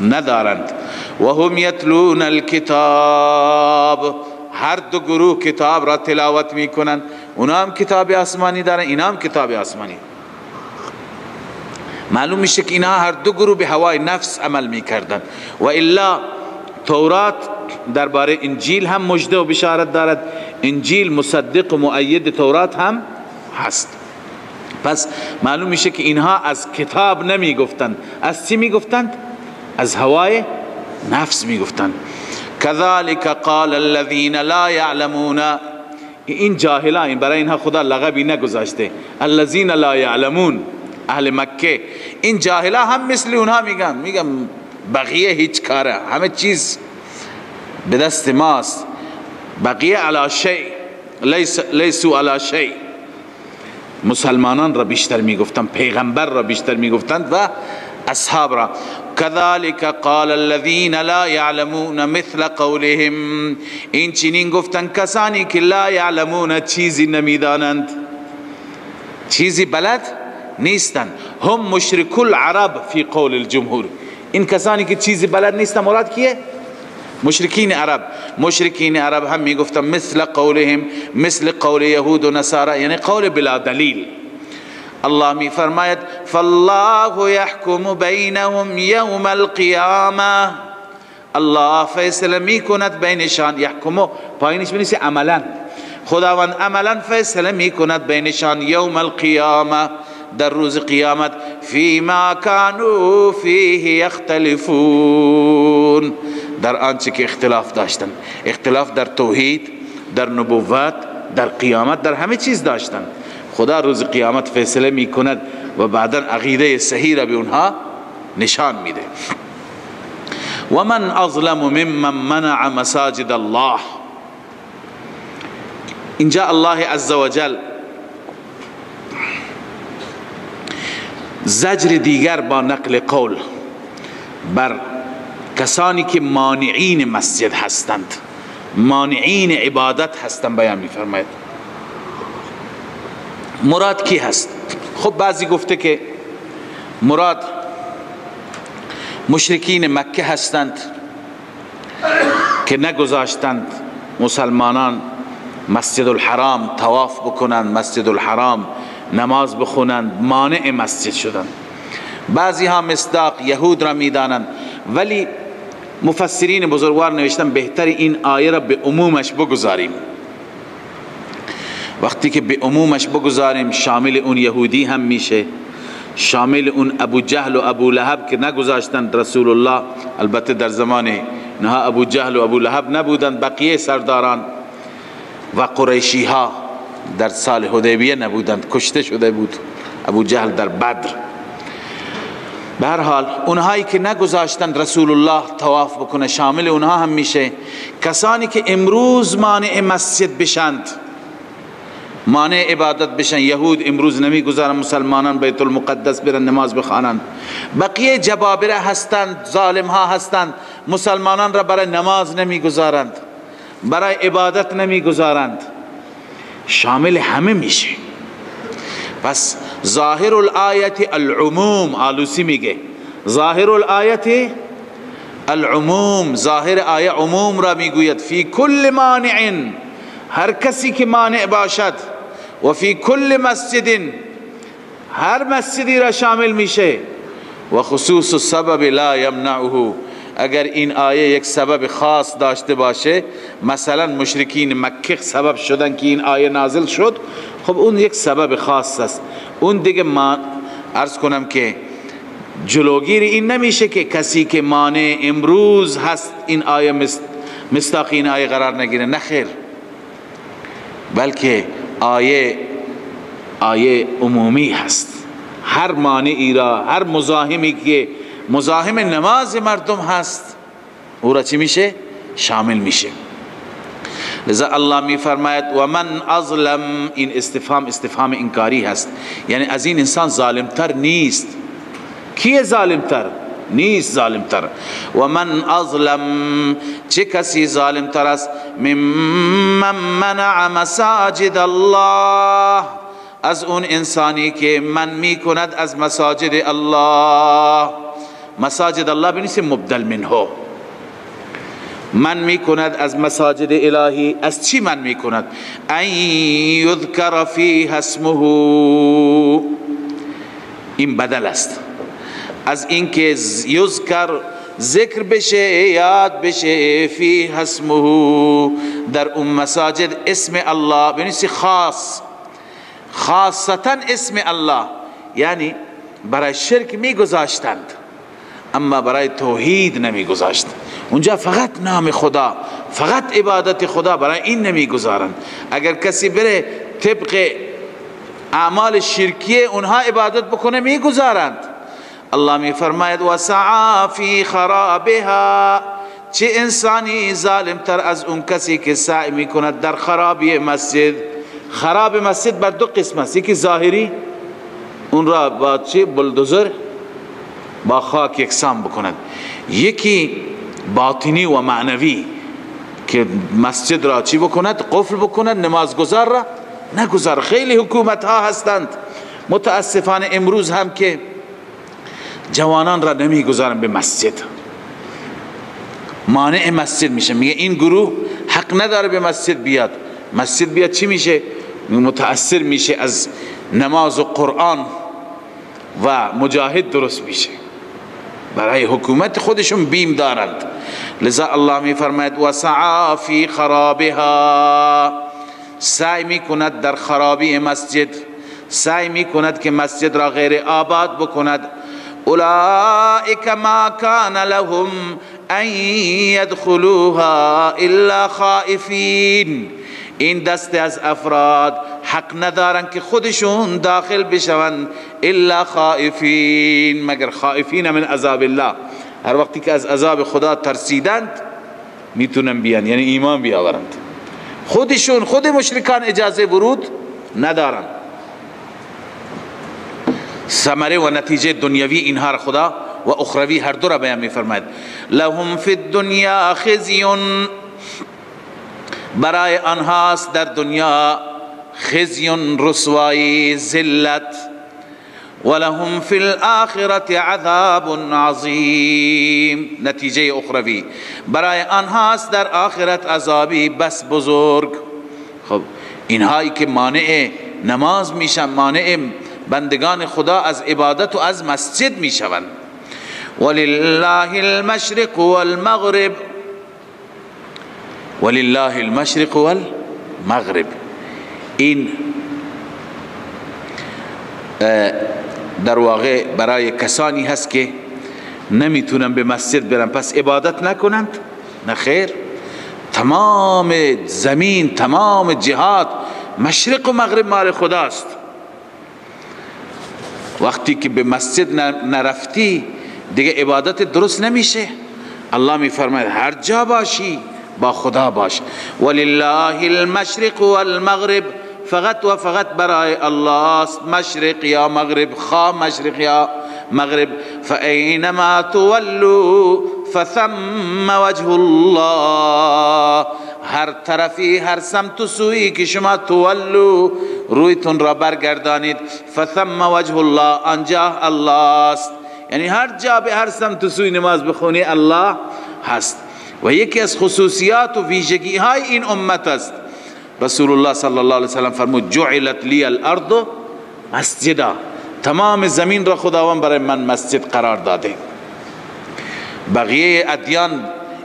ندارند. و هم یتلون الکتاب، هر دو گروه کتاب را تلاوت می کنند، اونا هم کتاب آسمانی دارن، اینا هم کتاب آسمانی. معلوم میشه که اینا هر دو گروه به هوای نفس عمل می کردند. و الا تورات درباره انجیل هم مژده و بشارت دارد، انجیل مصدق و مؤید تورات هم هست. پس معلوم میشه که اینها از کتاب نمی گفتند، از چی می گفتند؟ از هوای نفس می گفتند. كذلك قال الذين لا يعلمون، این جاهلان، برای اینها خدا لقبی نگذاشته، الذين لا يعلمون، اهل مکه. این جاهلا هم مثل اونها میگن بقیه هیچ کاره، همه چیز به دست ماست، بقیه علی شیء لیسوا علی شیء. مسلمانان را بیشتر میگفتند، پیغمبر را بیشتر میگفتند و اصحاب را. كذلك قال الذين لا يعلمون مثل قولهم، این چنین گفتند کسانی که لا یعلمون چیزی نمیدانند، چیزی بلد نیستند. هم مشرک العرب فی قول الجمهور، این کسانی که چیزی بلد نیستند مراد کیه؟ مشرکین عرب. مشرکین عرب هم میگفتن مثل قولهم، مثل قول یهود و نصارا، یعنی قول بلا دلیل. الله می فرماید فالله یحکم بینهم یوم القیامه، الله فیصله می کند بینشان. یحکمو پایینش بنویسی عملا، خداوند عملا فیصله می کند بینشان یوم القیامه، در روز قیامت. فیما کانوا فیه یختلفون، در آنچه که اختلاف داشتن، اختلاف در توحید، در نبوت، در قیامت، در همه چیز داشتن. خدا روز قیامت فیصله می کند و بعدا عقیده صحیح را به اونها نشان میده. و من اظلم ممن منع مساجد الله، اینجا الله عزوجل زجر دیگر با نقل قول بر کسانی که مانعین مسجد هستند، مانعین عبادت هستند بیان می‌فرماید. مراد کی هست؟ خب بعضی گفته که مراد مشرکین مکه هستند که نگذاشتند مسلمانان مسجد الحرام طواف بکنند، مسجد الحرام نماز بخونند، مانع مسجد شدند. بعضی ها مصداق یهود را میدانند، ولی مفسرین بزرگوار نوشتن بهتر این آیه را به عمومش بگذاریم. وقتی که به عمومش بگذاریم شامل اون یهودی هم میشه، شامل اون ابو جهل و ابو لهب که نگذاشتند رسول الله، البته در زمان نها ابو جهل و ابو لهب نبودند، بقیه سرداران و قریشی ها در سال حدیبیه نبودند، کشته شده بود ابو جهل در بدر. به هر حال اونهایی که نگذاشتند رسول الله طواف بکنه شامل اونها هم میشه. کسانی که امروز مانع مسجد بشند، مانع عبادت بشن، یهود امروز نمیگذارن مسلمانان بیت المقدس برن نماز بخوانند، بقیه جبابره هستند، ظالم ها هستند، مسلمانان را برای نماز نمیگذارند، برای عبادت نمیگذارند، شامل همه میشه. پس ظاهر الآیت العموم، آلوسی میگه ظاهر الآیت العموم، ظاهر آیه عموم را میگوید. فی کل مانع، هر کسی که مانع باشد، و فی کل مسجد، هر مسجدی را شامل میشه. و خصوص السبب لا یمنعه، اگر این آیه یک سبب خاص داشته باشه، مثلا مشرکین مکه سبب شدن که این آیه نازل شد، خب اون یک سبب خاص است، اون دیگه ما عرض کنم که جلوگیری این نمیشه که کسی که مانع امروز هست این آیه مصداق این آیه قرار نگیره، نه خیر، بلکه آیه عمومی هست. هر مانعی را، هر مزاحمی که مزاحم نماز مردم هست، او را چی میشه؟ شامل میشه. لذا الله می فرماید و من اظلم، این استفهام انکاری هست، یعنی از این انسان ظالمتر نیست. کیه ظالمتر؟ نیست ظالمتر. و من اظلم، چه کسی ظالمتر است؟ ممن منع مساجد الله، از اون انسانی که من می کند از مساجد الله. مساجد الله بنویسیم مبدل منه، من می کند از مساجد الهی. از چی من می کند؟ ان یذکر فیها اسمه، این بدل است از اینکه یذکر ذکر بشه، یاد بشه، فیها اسمه، در اون مساجد اسم الله بنویسی خاص، خاصتا اسم الله. یعنی برای شرک می گذاشتند اما برای توحید نمی گذاشت. اونجا فقط نام خدا، فقط عبادت خدا، برای این نمی گذارند. اگر کسی بره طبق اعمال شرکیه اونها عبادت بکنه می گذارند. الله می فرماید و سعی فی خرابها، چه انسانی ظالم تر از اون کسی که سعی می کند در خرابی مسجد، خراب مسجد بر دو قسم است، یکی ظاهری اون را با چی بلدوزر با خاک یکسان بکند، یکی باطنی و معنوی که مسجد را چی بکند، قفل بکند، نمازگزار را نگذار. خیلی حکومت ها هستند متاسفانه امروز هم که جوانان را نمیگذارن به مسجد، مانع مسجد میشه، میگه این گروه حق نداره به مسجد بیاد. مسجد بیاد چی میشه؟ متاثر میشه از نماز و قرآن و مجاهد درست میشه. برای حکومت خودشون بیم دارند. لذا الله میفرماید و سعی فی خرابها، سعی میکند در خرابی مسجد، سعی میکند که مسجد را غیر آباد بکند. اولئک ما کان لهم ان یدخلوها الا خائفین، این دسته از افراد حق ندارن که خودشون داخل بشوند الا خائفین، مگر خائفین من عذاب الله، هر وقتی که از عذاب خدا ترسیدند میتونن بیان، یعنی ایمان بیاورند. خودشون خود مشرکان اجازه ورود ندارن. ثمره و نتیجه دنیوی اینها را خدا و اخروی هر دو را بیان میفرماید. لهم فی الدنیا خزی، برای آنهاست در دنیا خزی، رسوایی، ذلت. ولهم فی الآخرة عذاب عظیم، نتیجه اخروی برای آنهاست در آخرت عذابی بس بزرگ. خب اینهایی که مانع نماز میشن، مانع بندگان خدا از عبادت و از مسجد میشوند. ولله المشرق والمغرب، ولله المشرق والمغرب، این در واقع برای کسانی هست که نمیتونن به مسجد برن پس عبادت نکنند؟ نه خیر، تمام زمین، تمام جهات، مشرق و مغرب مال خداست. وقتی که به مسجد نرفتی دیگه عبادت درست نمیشه. الله میفرماید هر جا باشی با خدا باش. ولله المشرق والمغرب، فقط و فقط برای الله است مشرق یا مغرب، خواه مشرق یا مغرب. فاینما تولوا فثم وجه الله، هر طرفی، هر سمت و سویی که شما تولو، رویتون را برگردانید، فثم وجه الله، آنجا الله است. یعنی هر جا به هر سمت و سوی نماز بخونی الله هست. و یکی از خصوصیات و ویژگی های این امت است. رسول الله صلی الله علیه وسلم فرمود جعلت لی الارض مسجدا، تمام زمین را خداوند برای من مسجد قرار داده. بقیه ادیان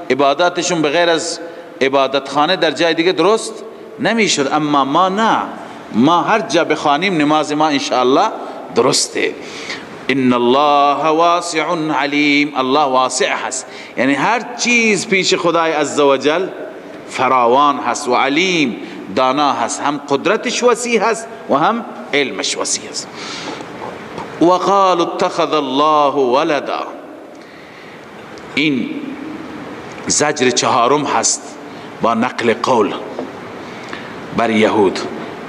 عباداتشون بغیر از عبادت خانه در جای دیگه درست نمیشد، اما ما نه، ما هر جا بخوانیم نماز ما انشاءالله درسته. ان الله واسع علیم، الله واسع هست، یعنی هر چیز پیش خدای عزوجل فراوان هست و علیم، دانا هست، هم قدرتش وسیع هست و هم علمش وسیع هست. وقال اتخذ الله ولدا، این زجر چهارم هست با نقل قول بر یهود.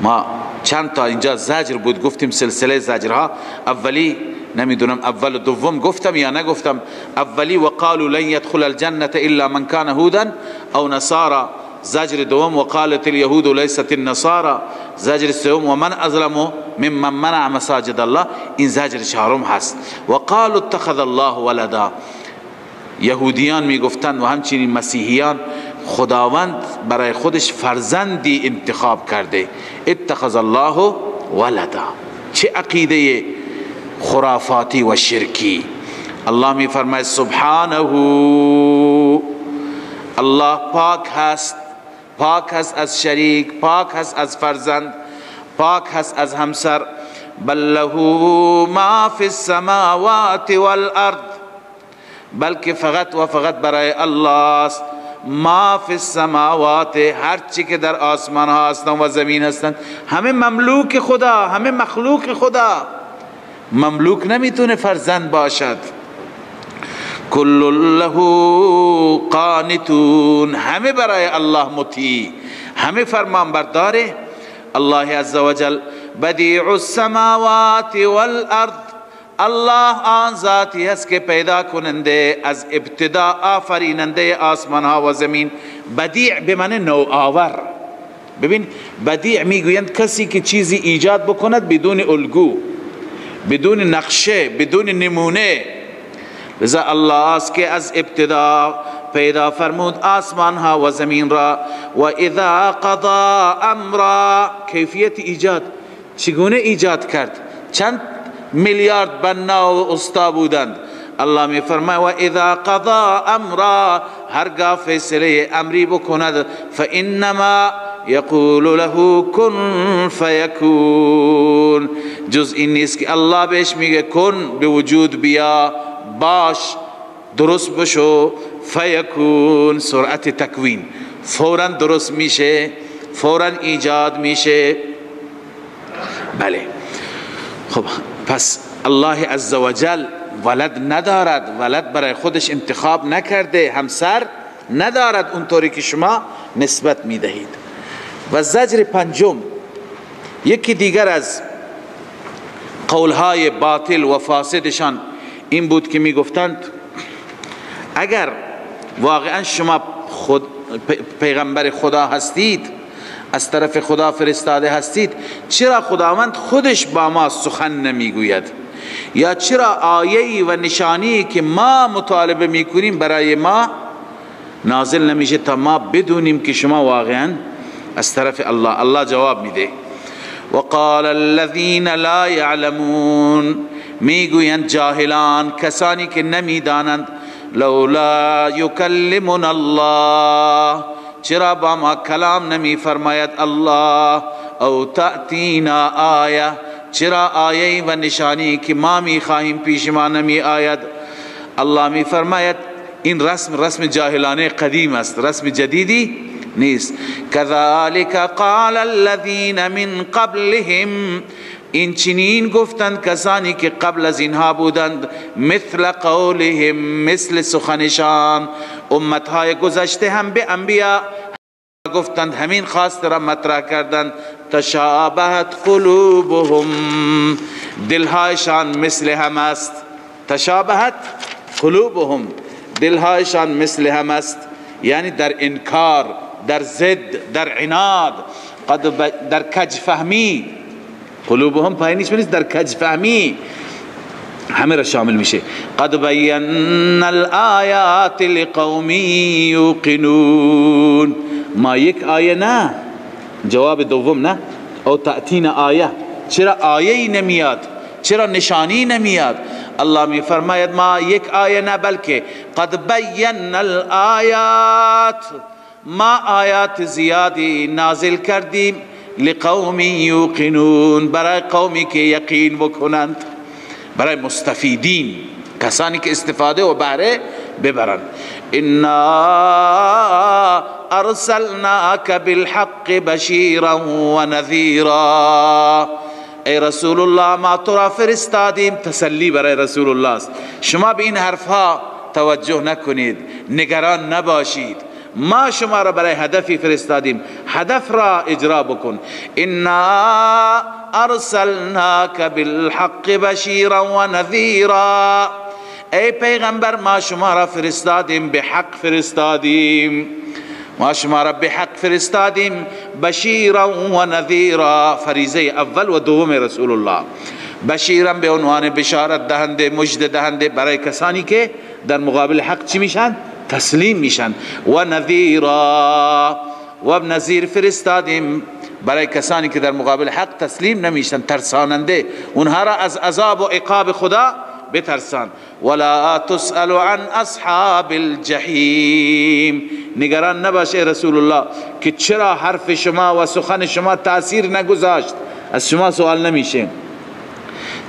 ما چند تا اینجا زجر بود گفتیم، سلسله زجرها. اولی نمیدونم اول و دوم گفتم یا نگفتم. اولی وقالوا لن يدخل الجنة الا من كان هودا او نصارى، زجر دوم وقالت اليهود ليست النصارى، زجر سوم ومن اظلم ممن منع مساجد الله، این زجر چهارم هست. وقالوا اتخذ الله ولدا، یهودیان میگفتند و همچنین مسیحیان خداوند برای خودش فرزندی انتخاب کرده. اتخذ الله ولدا، چه عقیده خرافاتی و شرکی. الله می فرماید سبحانه، الله پاک هست، پاک هست از شریک، پاک هست از فرزند، پاک هست از همسر. بل له ما فی السماوات والارض، بلکه فقط و فقط برای الله است ما فی السماوات، هر چی که در آسمان ها هستند و زمین هستند، همه مملوک خدا، همه مخلوق خدا. مملوک نمیتونه فرزند باشد. کل له قانتون، همه برای الله مطیع، همه فرمان برداره. الله عزوجل بدیع السماوات والارض، الله آن ذاتی است که پیدا کننده از ابتدا آفریننده آسمان ها و زمین. بدیع به معنی نوآور. ببین بدیع میگویند کسی که چیزی ایجاد بکند بدون الگو، بدون نقشه، بدون نمونه. لذا الله است که از ابتدا پیدا فرمود آسمان ها و زمین را. و اذا قضا امرا، کیفیت ایجاد، چگونه ایجاد کرد؟ چند میلیارد بنا و استا بودند. الله می فرماید و اذا قضا امرا، هرگاه فیصله امری بکند، فانما یقول له کن فیکون، جز این نیست که الله بهش میگه کن، به وجود بیا، باش، درست بشو. فیکون، سرعت تکوین، فورا درست میشه، فورا ایجاد میشه. بله خب پس الله عزوجل ولد ندارد، ولد برای خودش انتخاب نکرده، همسر ندارد اونطوری که شما نسبت میدهید. و زجر پنجم، یکی دیگر از قولهای باطل و فاسدشان این بود که میگفتند اگر واقعا شما پیغمبر خدا هستید، از طرف خدا فرستاده هستید، چرا خداوند خودش با ما سخن نمیگوید؟ یا چرا آیه‌ای و نشانی که ما مطالبه میکنیم برای ما نازل نمیشه تا ما بدونیم که شما واقعا از طرف الله؟ الله جواب میده وقال الذين لا يعلمون، میگویند جاهلان، کسانی که نمیدانند، لولا یکلمنا الله، چرا با ما کلام نمی فرماید الله، او تأتینا آیه، چرا آیه و نشانی که ما می خواهیم پیش ما نمی آید؟ الله می فرماید این رسم جاهلانه قدیم است، رسم جدیدی نیست. كذلك قال الذين من قبلهم، این چنین گفتند کسانی که قبل از اینها بودند، مثل قولهم، مثل سخنشان. امتهای گذشته هم به انبیا گفتند همین خواست را مطرح کردند. تشابهت قلوبهم، دلهایشان مثل هم است. تشابهت قلوبهم، دلهایشان مثل هم است، یعنی در انکار، در ضد، در عناد، در کج فهمی. قلوبهم پایینیش نیست، در کج فهمی همه را شامل میشه. قد بینا الآیات لقوم یوقنون، ما یک آیه نه، جواب دوم نه، او تأتین آیه، چرا آیه‌ای نمیاد؟ چرا نشانی نمیاد؟ الله می فرماید ما یک آیه نه، بلکه قد بینا الآیات، ما آیات زیادی نازل کردیم، لقوم یوقنون، برای قومی که یقین بکنند، برای مستفیدین، کسانی که استفاده و بهره ببرند. انا ارسلناک بالحق بشیرا و نذیرا، ای رسول الله ما تو را فرستادیم، تسلی برای رسول الله است. شما به این حرفها توجه نکنید، نگران نباشید، ما شما را برای هدفی فرستادیم، هدف را اجرا بکن. انا ارسلناک بالحق بشیرا و نذیرا، ای پیغمبر ما شما را فرستادیم، به حق فرستادیم، ما شما را به حق فرستادیم، بشیرا و نذیرا، فریضه اول و دوم رسول الله. بشیرا به عنوان بشارت دهنده، مژده دهنده برای کسانی که در مقابل حق چی میشن؟ تسلیم میشن. و نذیرا، و نذیر فرستادیم برای کسانی که در مقابل حق تسلیم نمیشن، ترساننده، اونها را از عذاب و عقاب خدا بترسان. ولا تسأل عن اصحاب الجحیم، نگران نباشه رسول الله که چرا حرف شما و سخن شما تأثیر نگذاشت، از شما سوال نمیشه.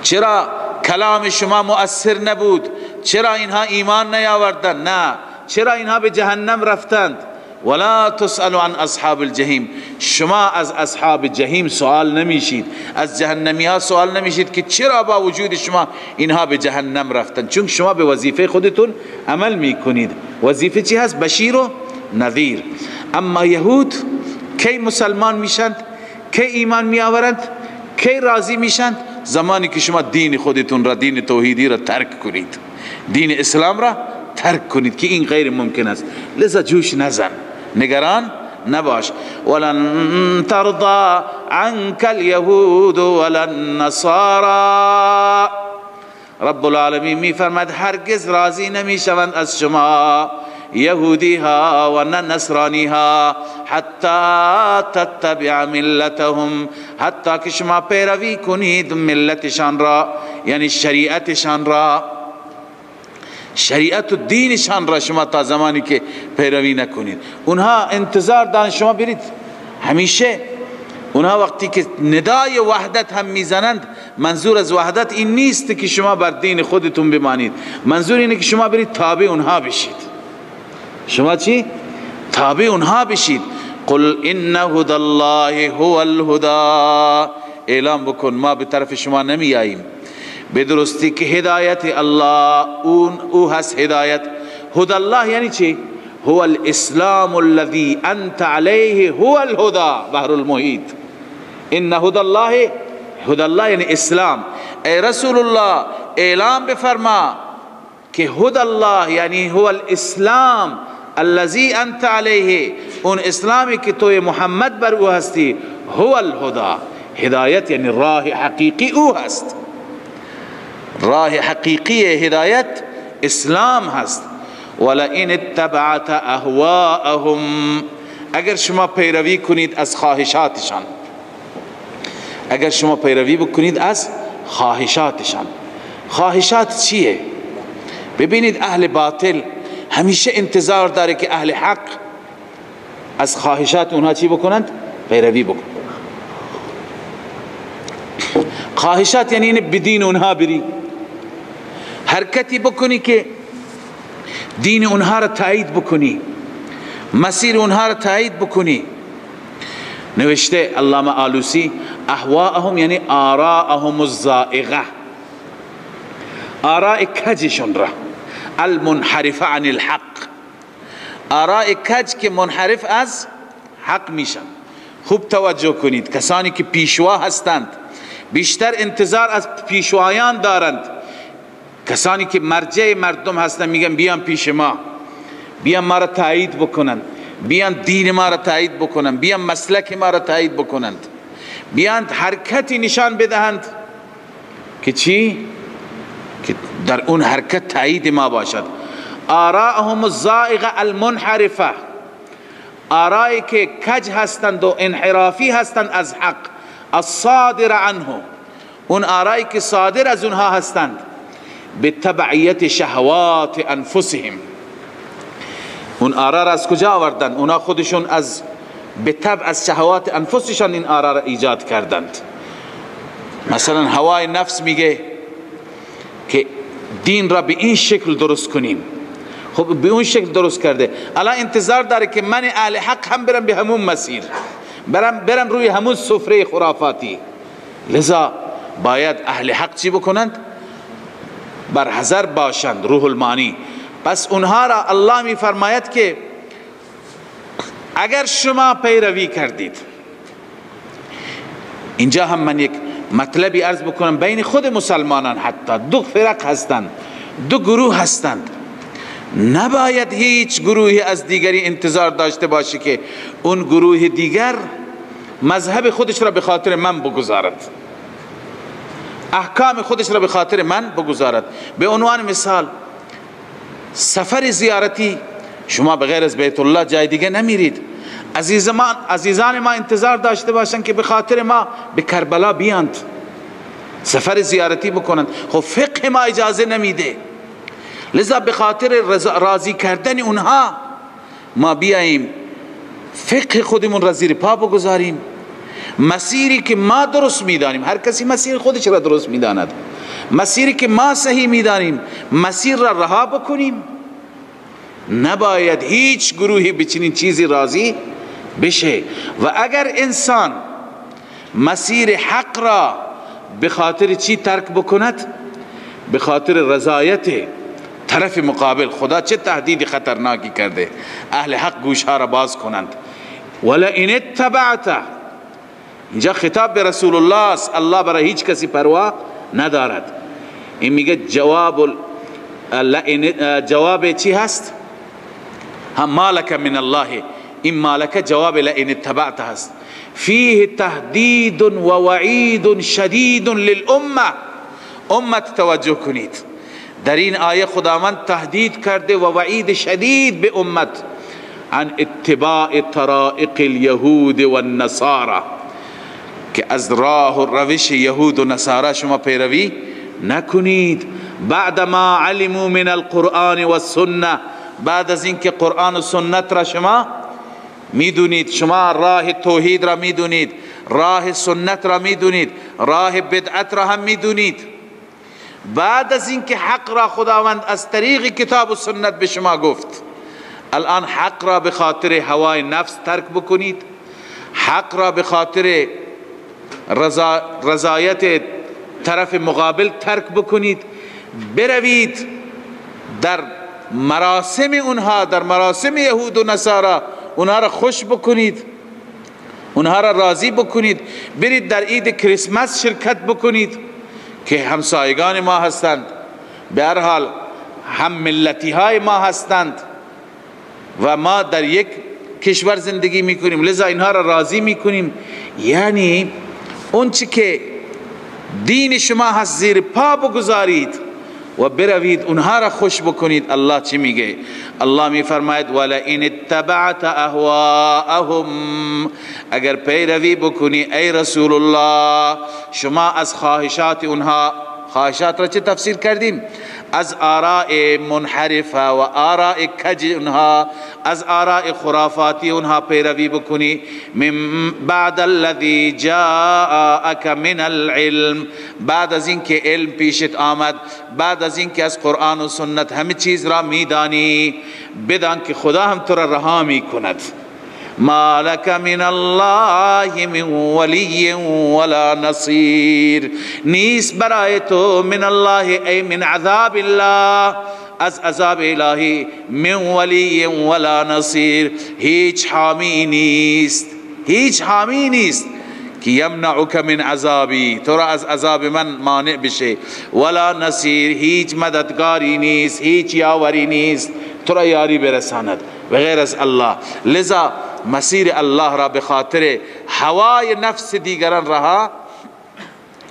چرا کلام شما مؤثر نبود؟ چرا اینها ایمان نیاوردند؟ نه، چرا اینها به جهنم رفتند؟ ولا تسأل عن اصحاب الجحیم، شما از اصحاب جهنم سوال نمیشید، از جهنمی ها سوال نمیشید که چرا با وجود شما اینها به جهنم رفتند، چون شما به وظیفه خودتون عمل میکنید. وظیفه چی هست؟ بشیر و نذیر. اما یهود کی مسلمان میشند؟ کی ایمان می آورند، کی راضی میشند؟ زمانی که شما دین خودتون را، دین توحیدی را ترک کنید، دین اسلام را ترک کنید که این غیر ممکن است. لذا جوش نزن، نگران نباش. ولن ترضى عنك اليهود ولا النصارى، رب العالمین می فرماید هرگز راضی نمی شوند از شما یهودی ها و نه نصرانی ها، حتی تتبع ملتهم، حتی که شما پیروی کنید ملتشان را، یعنی شریعتشان را، شریعت و دینشان را شما تا زمانی که پیروی نکنید. اونها انتظار دارن شما برید همیشه. اونها وقتی که ندای وحدت هم میزنند، منظور از وحدت این نیست که شما بر دین خودتون بمانید، منظور اینه که شما برید تابع اونها بشید. شما چی؟ تابع اونها بشید. قل ان هدی الله هو الهدى، اعلام بکن ما به طرف شما نمی آییم، به درستی که هدایت الله او هست هدایت. هدی الله یعنی چی؟ هو الاسلام الذي انت عليه هو الهدى، بحر المحیط. ان هدی الله، هدی الله یعنی اسلام. ای رسول الله اعلام بفرما که هدی الله یعنی هو الاسلام الذي انت علیه، اون اسلامی که توی محمد بر او هستی، هو الهدى، هدایت یعنی راه حقیقی او هست. راه حقیقی هدایت اسلام هست. ولئن اتبعت اهواءهم، اگر شما پیروی کنید از خواهشاتشان، اگر شما پیروی بکنید از خواهشاتشان. خواهشات چیه؟ ببینید اهل باطل همیشه انتظار داره که اهل حق از خواهشات اونها چی بکنند؟ پیروی بکنند. خواهشات یعنی این بدین اونها بری، حرکتی بکنی که دین اونها را تایید بکنی، مسیر اونها را تایید بکنی. نوشته علامه آلوسی اهواءهم یعنی آراءهم الزائغه، آراء کجشون را، المنحرف عن الحق، آراء کج که منحرف از حق میشن. خوب توجه کنید، کسانی که پیشوا هستند بیشتر انتظار از پیشوایان دارند. کسانی که مرجع مردم هستند میگن بیان پیش ما، بیان ما را تایید بکنند، بیان دین ما را تایید بکنند، بیان مسلک ما را تایید بکنند، بیان حرکتی نشان بدهند که چی؟ که در اون حرکت تایید ما باشد. آراءهم الزائغه المنحرفه، آرائی که کج هستند و انحرافی هستند از حق، الصادر عنه، اون آرائی که صادر از اونها هستند، به تبعیت شهوات انفسهم. اون آرا را از کجا آوردند؟ اونا خودشون از به تبع از شهوات انفسشان این آرا را ایجاد کردند. مثلا هوای نفس میگه که دین را به این شکل درست کنیم، خب به اون شکل درست کرده، الان انتظار داره که من اهل حق هم برم به همون مسیر، برم روی همون سفره خرافاتی. لذا باید اهل حق چی بکنند؟ بر حذر باشند. روح المانی. پس اونها را الله می فرماید که اگر شما پیروی کردید، اینجا هم من یک مطلبی عرض بکنم، بین خود مسلمانان حتی دو فرق هستند، دو گروه هستند. نباید هیچ گروهی از دیگری انتظار داشته باشه که اون گروه دیگر مذهب خودش را به خاطر من بگذارد، احکام خودش را به خاطر من بگذارد. به عنوان مثال سفر زیارتی، شما بغیر از بیت الله جای دیگه نمیرید. عزیزان ما انتظار داشته باشند که به خاطر ما به کربلا بیاند، سفر زیارتی بکنند. خب فقه ما اجازه نمیده، لذا به خاطر راضی کردن اونها ما بیاییم فقه خودمون را زیر پا بگذاریم. مسیری که ما درست میدانیم، هر کسی مسیر خودش را درست میداند، مسیری که ما صحیح میدانیم مسیر را رها بکنیم. نباید هیچ گروهی به چنین چیزی راضی بشه. و اگر انسان مسیر حق را به خاطر چی ترک بکند؟ به خاطر رضایت طرف مقابل. خدا چه تهدید خطرناکی کرده، اهل حق گوشها را باز کنند. ولئن اتبعت، اینجا خطاب به رسول الله است، الله برای هیچ کسی پروا ندارد. این میگه جواب چی هست؟ هم مالک من الله، این مالک جواب لئن اتبعت هست. فیه تهدید و وعید شدید للامه. امت توجه کنید، در این آیه خداوند تهدید کرده و وعید شدید به امت عن اتباع طرائق الیهود و النصارى، که از راه و روش یهود و نصارا شما پیروی نکنید. بعد ما علموا من القرآن و السنه، بعد از اینکه قرآن و سنت را شما میدونید، شما راه توحید را میدونید، راه سنت را میدونید، راه بدعت را هم میدونید. بعد از اینکه حق را خداوند از طریق کتاب و سنت به شما گفت، الان حق را به خاطر هوای نفس ترک بکنید، حق را به خاطر رضایت طرف مقابل ترک بکنید، بروید در مراسم اونها، در مراسم یهود و نصارا اونها را خوش بکنید، اونها را راضی بکنید، برید در عید کریسمس شرکت بکنید که همسایگان ما هستند، به هر حال هم ملتی های ما هستند و ما در یک کشور زندگی میکنیم، لذا اینها را راضی میکنیم. یعنی اون چی که دین شما هست زیر پا بگذارید و بروید اونها را خوش بکنید. الله چی میگه؟ الله میفرماید ولئن اتبعت اهواءهم، اگر پیروی بکنی ای رسول الله شما از خواهشات اونها، خواهشات را چه تفسیر کردیم؟ از آراء منحرفه و آراء کج اونها، از آراء خرافاتی اونها پیروی بکنی. من بعد الذی جاءک من العلم، بعد از اینکه علم پیشت آمد، بعد از اینکه از قرآن و سنت همه چیز را میدانی، بدان که خدا هم تو را رها میکند. ما لك من الله من ولی ولا نصیر، نیست برای تو من الله ای من عذاب الله، از عذاب الهی، من ولی ولا نصیر، هیچ حامی نیست، هیچ حامی نیست که یمنعک من عذابی، تو را از عذاب من مانع بشه، ولا نصیر، هیچ مددگاری نیست، هیچ یاوری نیست تو را یاری برساند و غیر از الله. لذا مسیر الله را به خاطر هوای نفس دیگران رها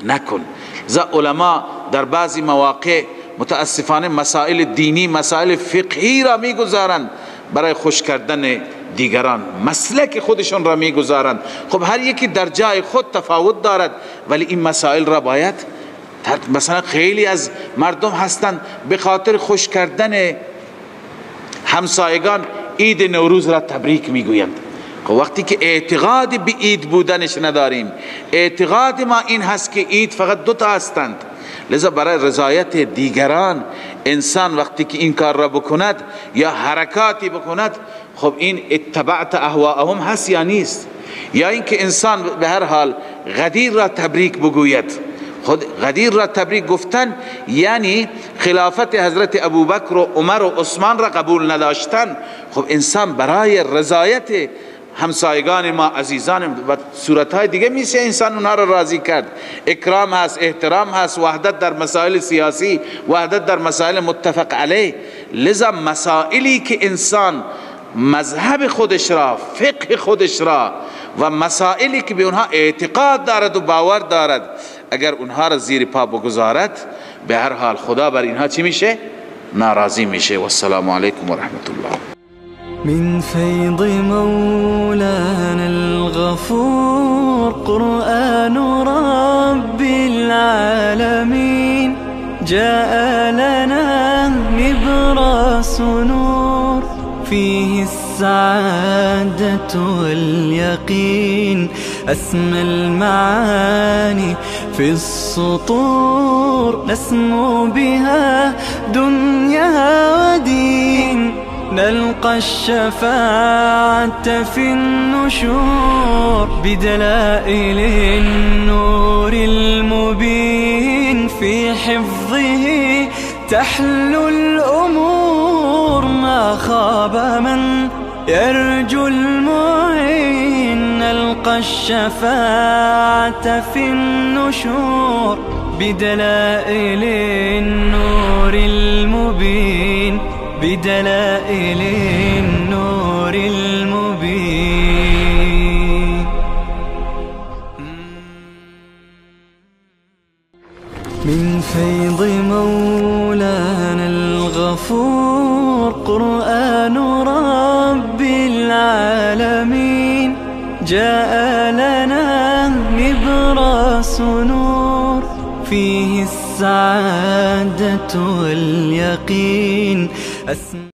نکن. لذا علما در بعضی مواقع متاسفانه مسائل دینی، مسائل فقهی را میگذارند برای خوش کردن دیگران، مسلک خودشون را میگذارند. خب هر یکی در جای خود تفاوت دارد، ولی این مسائل را باید مثلا خیلی از مردم هستند به خاطر خوش کردن همسایگان عید نوروز را تبریک میگویند. خب وقتی که اعتقاد به عید بودنش نداریم، اعتقاد ما این هست که عید فقط دوتا هستند، لذا برای رضایت دیگران انسان وقتی که این کار را بکند یا حرکاتی بکند، خب این اتبعت اهواءهم هست یا نیست؟ یا اینکه انسان به هر حال غدیر را تبریک بگوید. خود غدیر را تبریک گفتن یعنی خلافت حضرت ابوبکر و عمر و عثمان را قبول نداشتن. خب انسان برای رضایت همسایگان ما، عزیزان و صورتهای دیگه میشه انسان اونها را راضی کرد. اکرام هست، احترام هست، وحدت در مسائل سیاسی، وحدت در مسائل متفق علیه. لذا مسائلی که انسان مذهب خودش را، فقه خودش را و مسائلی که به اونها اعتقاد دارد و باور دارد، اگر اونها را زیر پا بگذارد، به هر حال خدا بر اینها چی میشه؟ ناراضی میشه. و السلام علیکم و رحمت الله. من فيض مولانا الغفور قرآن رب العالمين جاء لنا نبراس نور فيه السعادة واليقين أسمى المعاني في السطور نسمو بها دنيا ودين نلقى الشفاعة في النشور بدلائل النور المبين في حفظه تحلو الأمور ما خاب من يرجو المعين نلقى الشفاعة في النشور بدلائل النور المبين، بدلائل النور المبين. من فيض مولانا الغفور قرآن رب العالمين، جاء لنا نبراس نور فيه السعادة واليقين.